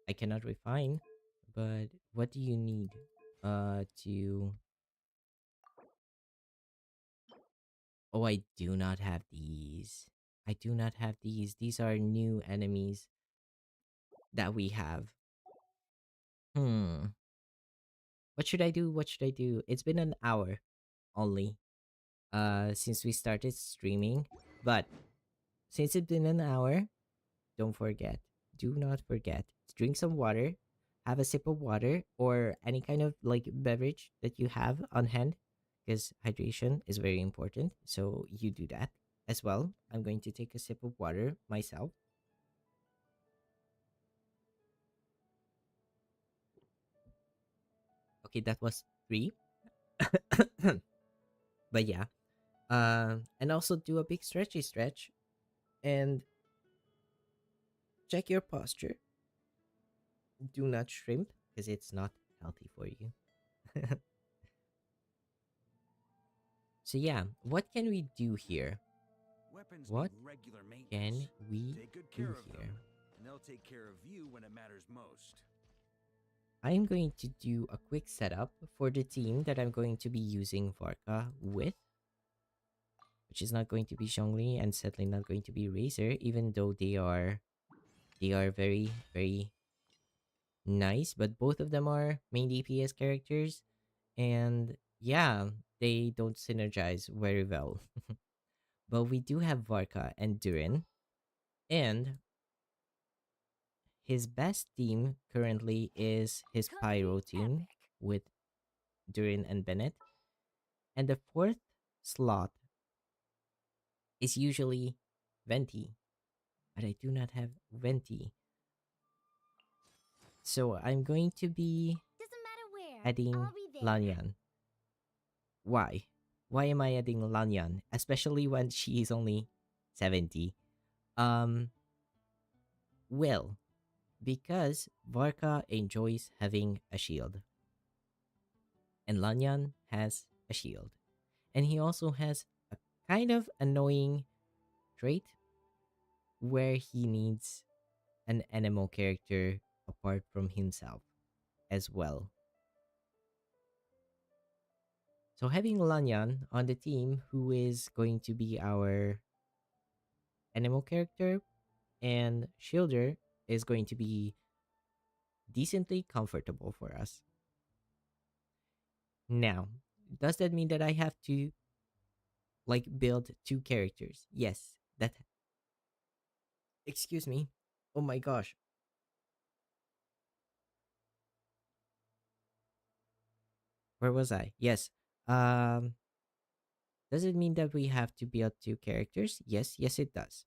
I cannot refine, but what do you need to Oh, I do not have these. I do not have these. These are new enemies that we have. Hmm. What should I do? What should I do? It's been an hour only since we started streaming, but since it's been an hour, don't forget. Do not forget to drink some water, have a sip of water or any kind of like beverage that you have on hand because hydration is very important. So you do that as well. I'm going to take a sip of water myself. Okay, that was 3. But yeah. And also do a big stretchy stretch and check your posture. Do not shrimp because it's not healthy for you. So yeah, what can we do here? Weapons What need regular maintenance. can we Take good do care of them, here? and they'll take care of you when it matters most. I'm going to do a quick setup for the team that I'm going to be using Varka with, which is not going to be Zhongli and certainly not going to be Razor, even though they are very very nice. But both of them are main DPS characters, and yeah, they don't synergize very well. But we do have Varka and Durin, and his best team currently is his Could be Pyro team epic. with Durin and Bennett. And the fourth slot is usually Venti, but I do not have Venti. So I'm going to be Doesn't matter where. adding I'll be there. Lanyan. Why? Why am I adding Lanyan? Especially when she is only 70. Um, well, because Varka enjoys having a shield. And Lanyan has a shield. And he also has a kind of annoying trait where he needs an animal character apart from himself as well. So having Lanyan on the team, who is going to be our animal character, and Shielder is going to be decently comfortable for us. Now, does that mean that I have to like build 2 characters? Yes, that excuse me. Oh my gosh. Where was I? Yes. Um does it mean that we have to build 2 characters? Yes, yes it does.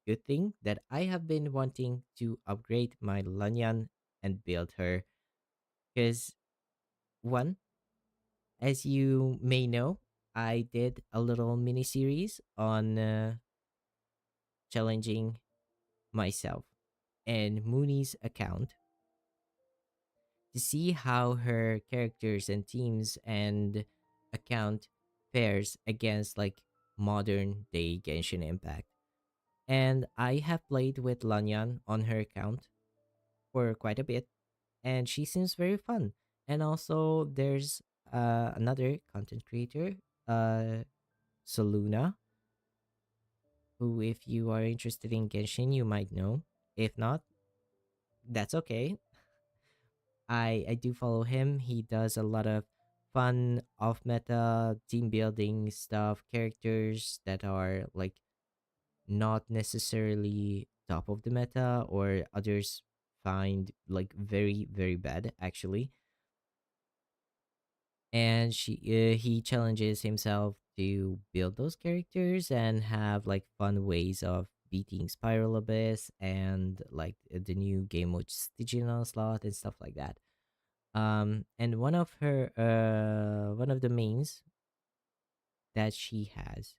Good thing that I have been wanting to upgrade my Lanyan and build her because one, as you may know, I did a little mini series on challenging myself and Mooney's account to see how her characters and teams and account fares against like modern day Genshin Impact. And I have played with Lanyan on her account for quite a bit, and she seems very fun. And also, there's another content creator, Soluna, who, if you are interested in Genshin, you might know. If not, that's okay. I do follow him. He does a lot of fun off meta team building stuff, characters that are like not necessarily top of the meta or others find like very very bad actually. and he challenges himself to build those characters and have like fun ways of beating Spiral Abyss and like the new game mode Stygian slot and stuff like that. And one of the mains that he has.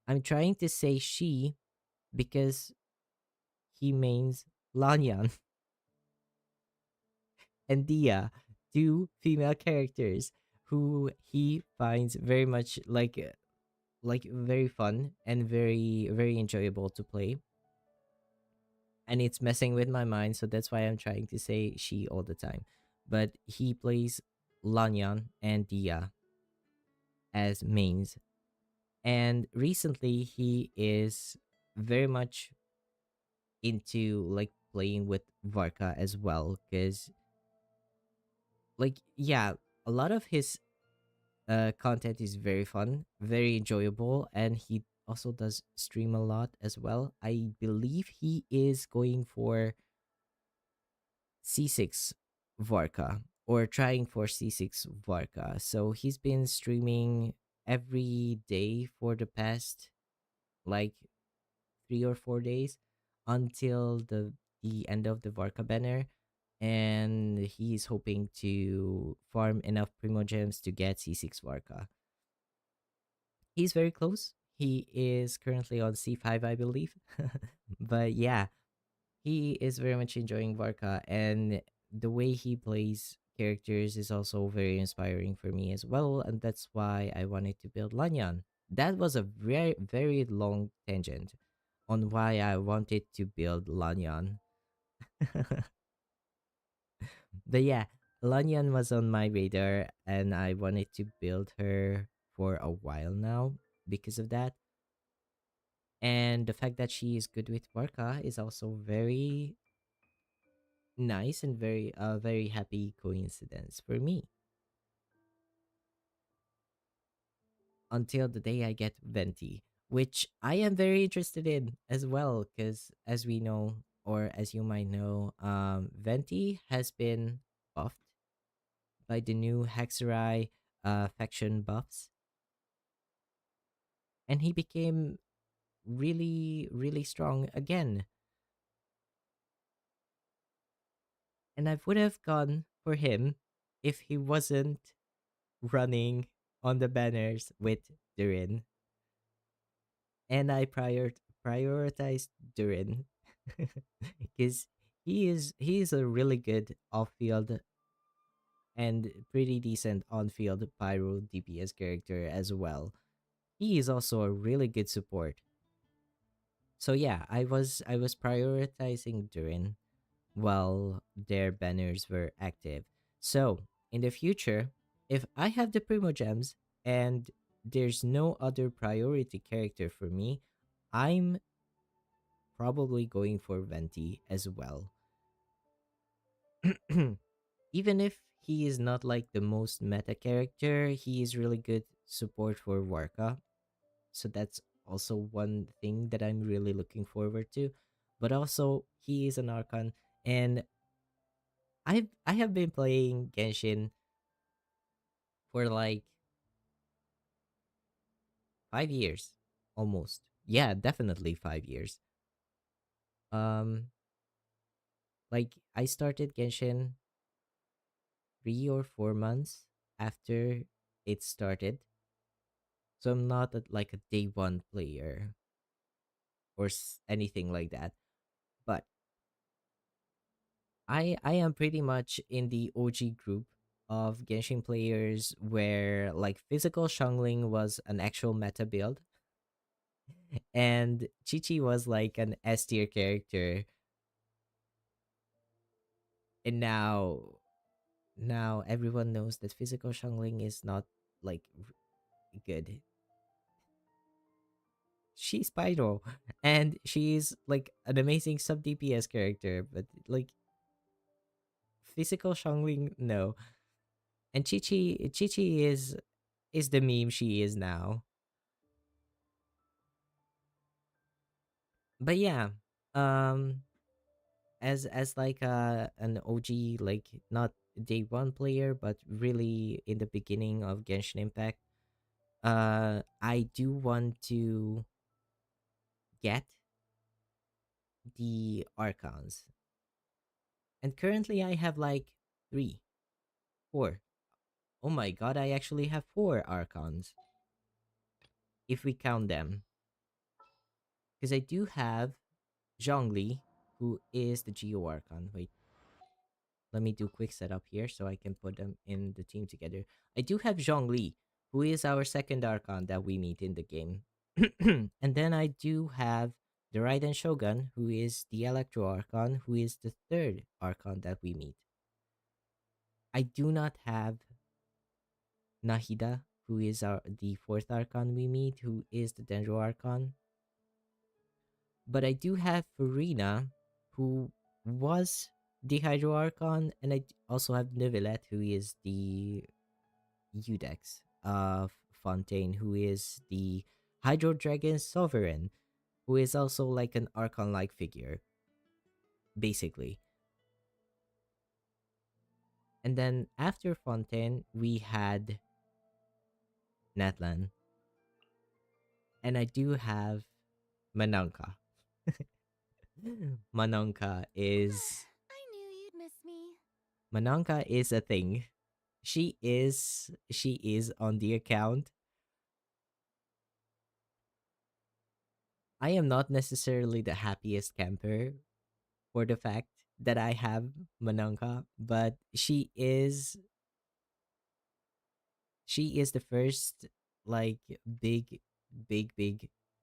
I'm trying to say she because he mains Lanyan and Dia, two female characters who he finds very much like very fun and very enjoyable to play. And it's messing with my mind, so that's why I'm trying to say she all the time. But he plays Lanyan and Dia as mains. And recently he is very much into like playing with Varka as well, because like yeah, a lot of his content is very fun, very enjoyable, and he also does stream a lot as well. I believe he is going for C6 Varka or trying for C6 Varka. So he's been streaming every day for the past like 3 or 4 days until the end of the Varka banner, and he's hoping to farm enough Primo Gems to get C6 Varka. He's very close. He is currently on C5, I believe. But yeah, he is very much enjoying Varka, and the way he plays characters is also very inspiring for me as well, and that's why I wanted to build Lanyan. That was a very long tangent on why I wanted to build Lanyan. But yeah, Lanyan was on my radar and I wanted to build her for a while now because of that. And the fact that she is good with Varka is also very nice and very happy coincidence for me. Until the day I get Venti, which I am very interested in as well, because as we know, or as you might know, Venti has been buffed by the new Hexerai faction buffs, and he became really strong again. And I would have gone for him if he wasn't running on the banners with Durin. And I prioritized Durin because he is a really good off field and pretty decent on field pyro DPS character as well. He is also a really good support. So yeah, I was prioritizing Durin while their banners were active. So in the future, if I have the Primo Gems and there's no other priority character for me, I'm probably going for Venti as well. Even if he is not like the most meta character, he is really good support for Warka. So that's also one thing that I'm really looking forward to. But also he is an Archon, and I have been playing Genshin for like 5 years almost. Yeah, definitely 5 years. Um like I started Genshin 3 or 4 months after it started. So I'm not like a day one player or anything like that. But I am pretty much in the OG group of Genshin players where like physical Shangling was an actual meta build and Chichi was like an S tier character, and now everyone knows that physical Shangling is not like good. She's Pyro and she's like an amazing sub DPS character, but like physical Shangling, no. And Chichi is the meme she is now. But yeah, um as like an OG, like not day one player, but really in the beginning of Genshin Impact, I do want to get the archons. And currently I have like three, four. Oh my god, I actually have four archons. If we count them. Because I do have Zhongli, who is the Geo Archon. Wait, let me do quick setup here so I can put them in the team together. I do have Zhongli, who is our second Archon that we meet in the game. And then I do have the Raiden Shogun, who is the Electro Archon, who is the third Archon that we meet. I do not have Nahida, who is the fourth Archon we meet, who is the Dendro Archon. But I do have Farina, who was the Hydro Archon, and I also have Neuvillette, who is the Udex of Fontaine, who is the Hydro Dragon Sovereign, who is also like an Archon like figure, basically. And then after Fontaine, we had Natlan. And I do have Mananka. Mananka is I knew you'd miss me. Mananka is a thing. She is on the account. I am not necessarily the happiest camper for the fact that I have Mananka, but she is the first like big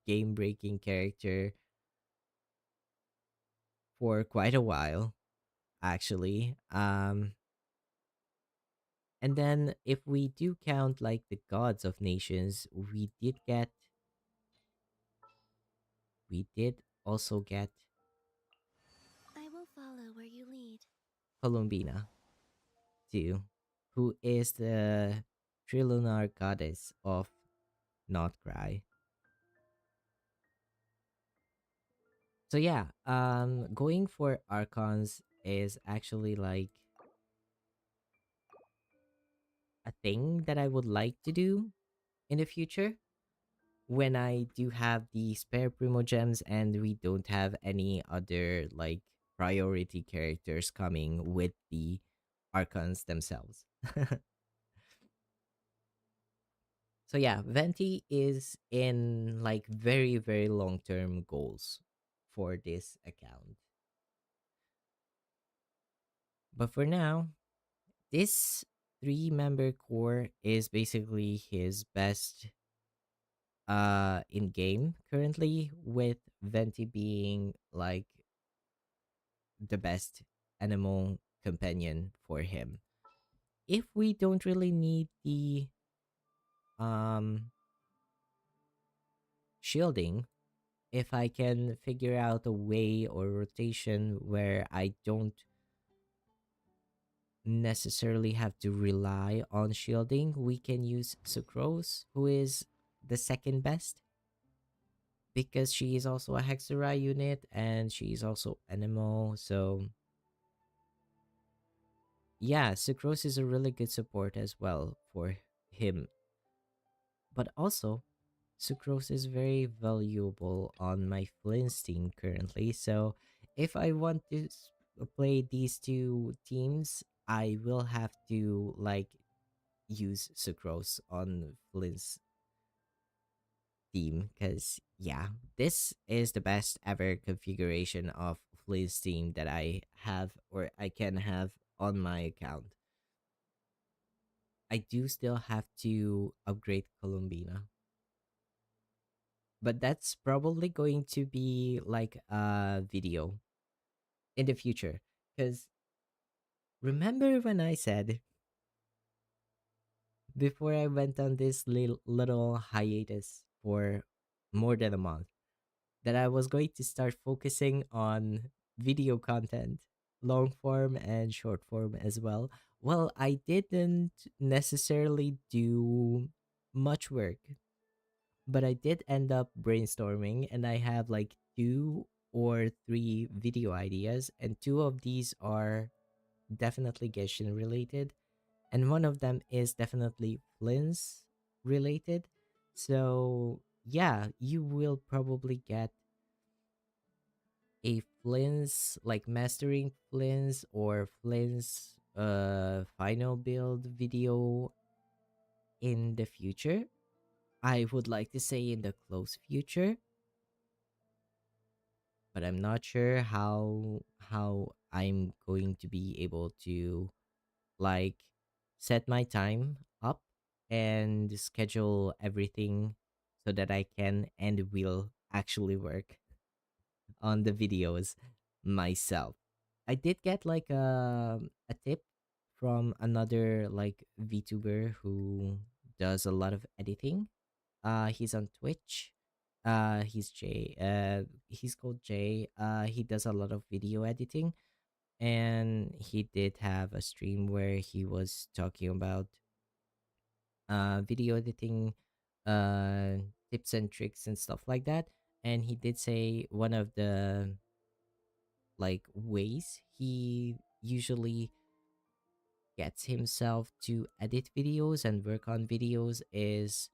game breaking character for quite a while actually. And then if we do count like the gods of nations, we did also get I will follow where you lead. Columbina too, who is the trilunar goddess of Not Cry. So yeah, going for archons is actually like a thing that I would like to do in the future when I do have the spare primo gems and we don't have any other like priority characters coming with the archons themselves. So yeah, Venti is in like very long term goals for this account. But for now, this three-member core is basically his best in game currently, with Venti being like the best animal companion for him. If we don't really need the um shielding, if I can figure out a way or rotation where I don't necessarily have to rely on shielding, we can use Sucrose, who is the second best because she is also a Hexerai unit and she's also animal. So yeah, Sucrose is a really good support as well for him. But also, Sucrose is very valuable on my Flynn's team currently. So if I want to play these two teams, I will have to like use Sucrose on Flynn's team because yeah, this is the best ever configuration of Flynn's team that I have or I can have on my account. I do still have to upgrade Columbina, but that's probably going to be like a video in the future because remember when I said before I went on this little hiatus for more than a month that I was going to start focusing on video content, long form and short form as well. Well, I didn't necessarily do much work, but I did end up brainstorming and I have like two or three video ideas, and two of these are definitely Genshin related, and one of them is definitely Flynn's related. So yeah, you will probably get a Flynn's, like mastering Flynn's or Flynn's final build video in the future. I would like to say in the close future, but I'm not sure how I'm going to be able to like set my time up and schedule everything so that I can and will actually work on the videos myself. I did get like a tip from another like VTuber who does a lot of editing. He's on Twitch. He's Jay. He's called Jay. He does a lot of video editing, and he did have a stream where he was talking about video editing, tips and tricks and stuff like that. And he did say one of the like ways he usually gets himself to edit videos and work on videos is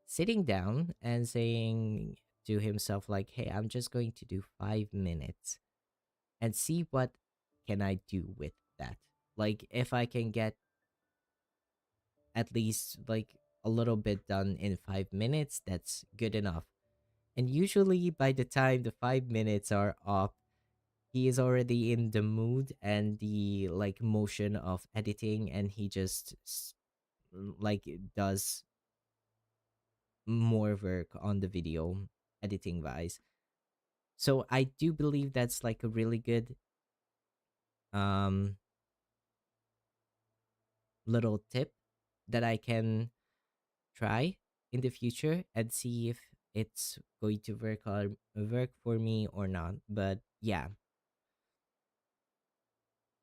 sitting down and saying to himself like, hey, I'm just going to do 5 minutes and see what can I do with that. Like if I can get at least like a little bit done in 5 minutes, that's good enough. And usually by the time the 5 minutes are up, he is already in the mood and the like motion of editing, and he just like does more work on the video editing wise. So I do believe that's like a really good um little tip that I can try in the future and see if it's going to work for me or not. But yeah,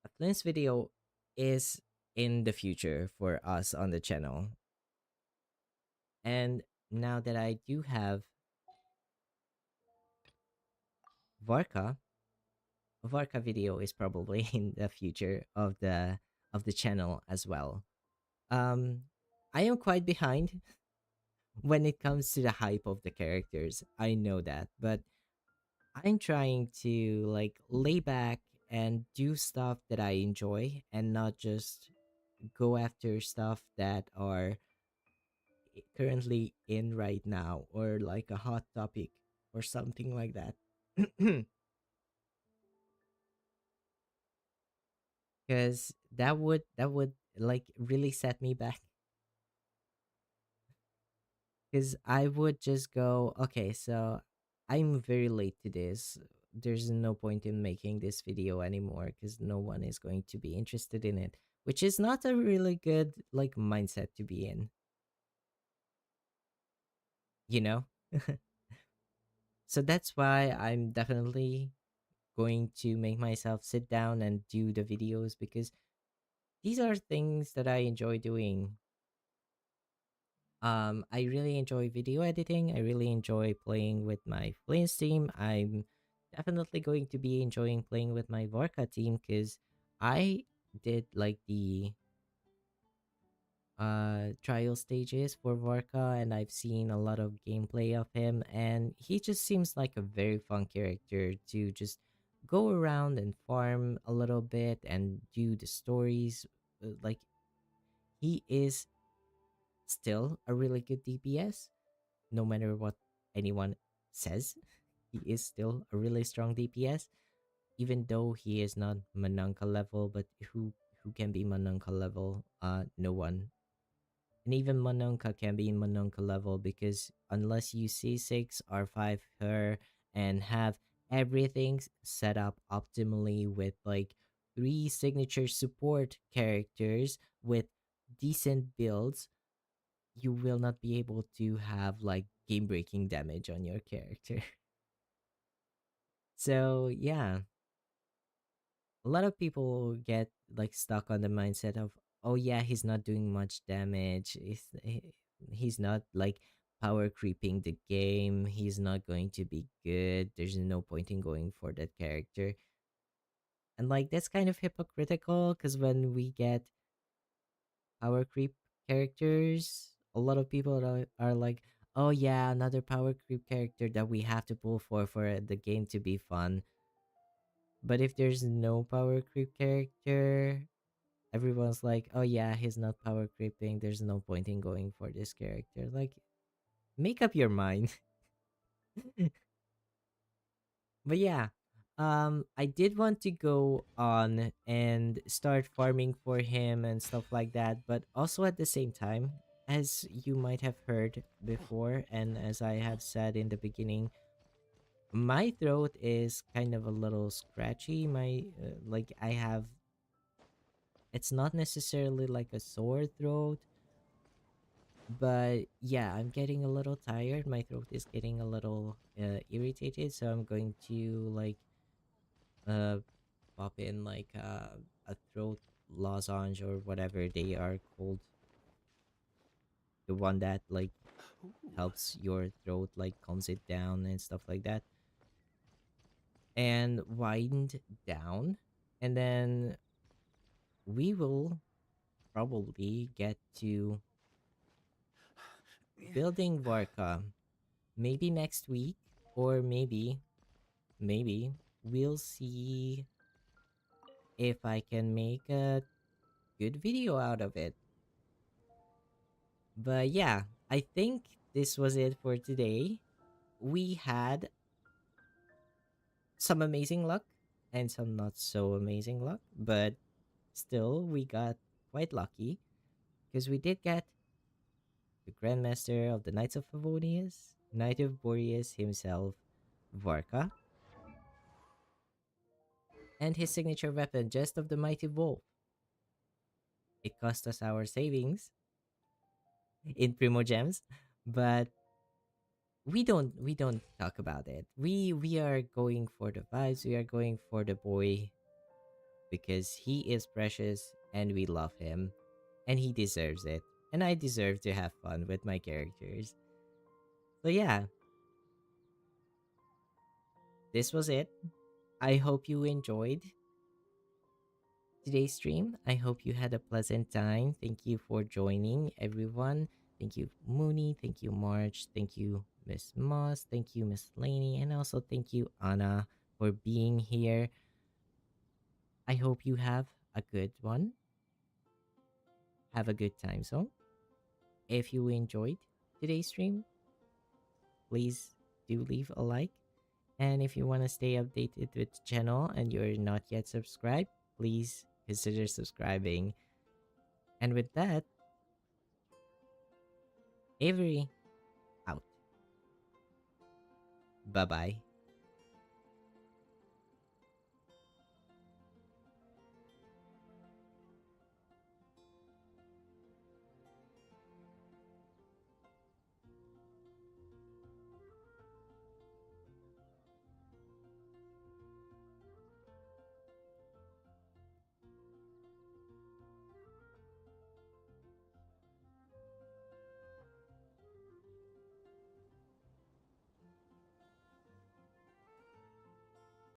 a Flynn's video is in the future for us on the channel. And now that I do have Varka, Varka video is probably in the future of the channel as well. Um I am quite behind when it comes to the hype of the characters. I know that, but I'm trying to like lay back and do stuff that I enjoy and not just go after stuff that are currently in right now or like a hot topic or something like that. Because that would like really set me back, because I would just go, okay, so I'm very late to this. There's no point in making this video anymore because no one is going to be interested in it, which is not a really good like mindset to be in, you know? So that's why I'm definitely going to make myself sit down and do the videos, because these are things that I enjoy doing. I really enjoy video editing. I really enjoy playing with my Flames team. I'm definitely going to be enjoying playing with my Varka team because I did like the trial stages for Varka, and I've seen a lot of gameplay of him, and he just seems like a very fun character to just go around and farm a little bit and do the stories. Like he is still a really good DPS, no matter what anyone says. He is still a really strong DPS, even though he is not Manunka level. But who can be Manunka level? No one. And even Manunka can be Manunka level, because unless you C6 R5 her and have everything set up optimally with like 3 signature support characters with decent builds, you will not be able to have like game breaking damage on your character. So yeah, a lot of people get like stuck on the mindset of, oh yeah, he's not doing much damage. He's not like power creeping the game. He's not going to be good. There's no point in going for that character. And like that's kind of hypocritical because when we get power creep characters, a lot of people are like, oh yeah, another power creep character that we have to pull for the game to be fun. But if there's no power creep character, everyone's like, oh yeah, he's not power creeping. There's no point in going for this character. Like, make up your mind. But yeah, I did want to go on and start farming for him and stuff like that, but also at the same time, as you might have heard before, and as I have said in the beginning, my throat is kind of a little scratchy. My like I have, it's not necessarily like a sore throat, but yeah, I'm getting a little tired. My throat is getting a little irritated, so I'm going to like uh pop in like a throat lozenge or whatever they are called, the one that like Ooh. helps your throat, like calms it down and stuff like that, and wind down, and then we will probably get to building Varka maybe next week, or maybe we'll see if I can make a good video out of it. But yeah, I think this was it for today. We had some amazing luck and some not so amazing luck, but still, we got quite lucky because we did get the Grandmaster of the Knights of Favonius, Knight of Boreas himself, Varka, and his signature weapon, Jest of the Mighty Wolf. It cost us our savings in Primo Gems, but we don't talk about it. We are going for the vibes. We are going for the boy because he is precious and we love him and he deserves it. And I deserve to have fun with my characters. So yeah, this was it. I hope you enjoyed today's stream. I hope you had a pleasant time. Thank you for joining, everyone. Thank you, Mooney. Thank you, March. Thank you, Miss Moss. Thank you, Miss Laney. And also thank you, Anna, for being here. I hope you have a good one. Have a good time zone. If you enjoyed today's stream, please do leave a like. And if you want to stay updated with the channel and you're not yet subscribed, please consider subscribing. And with that, Avery out. Bye bye.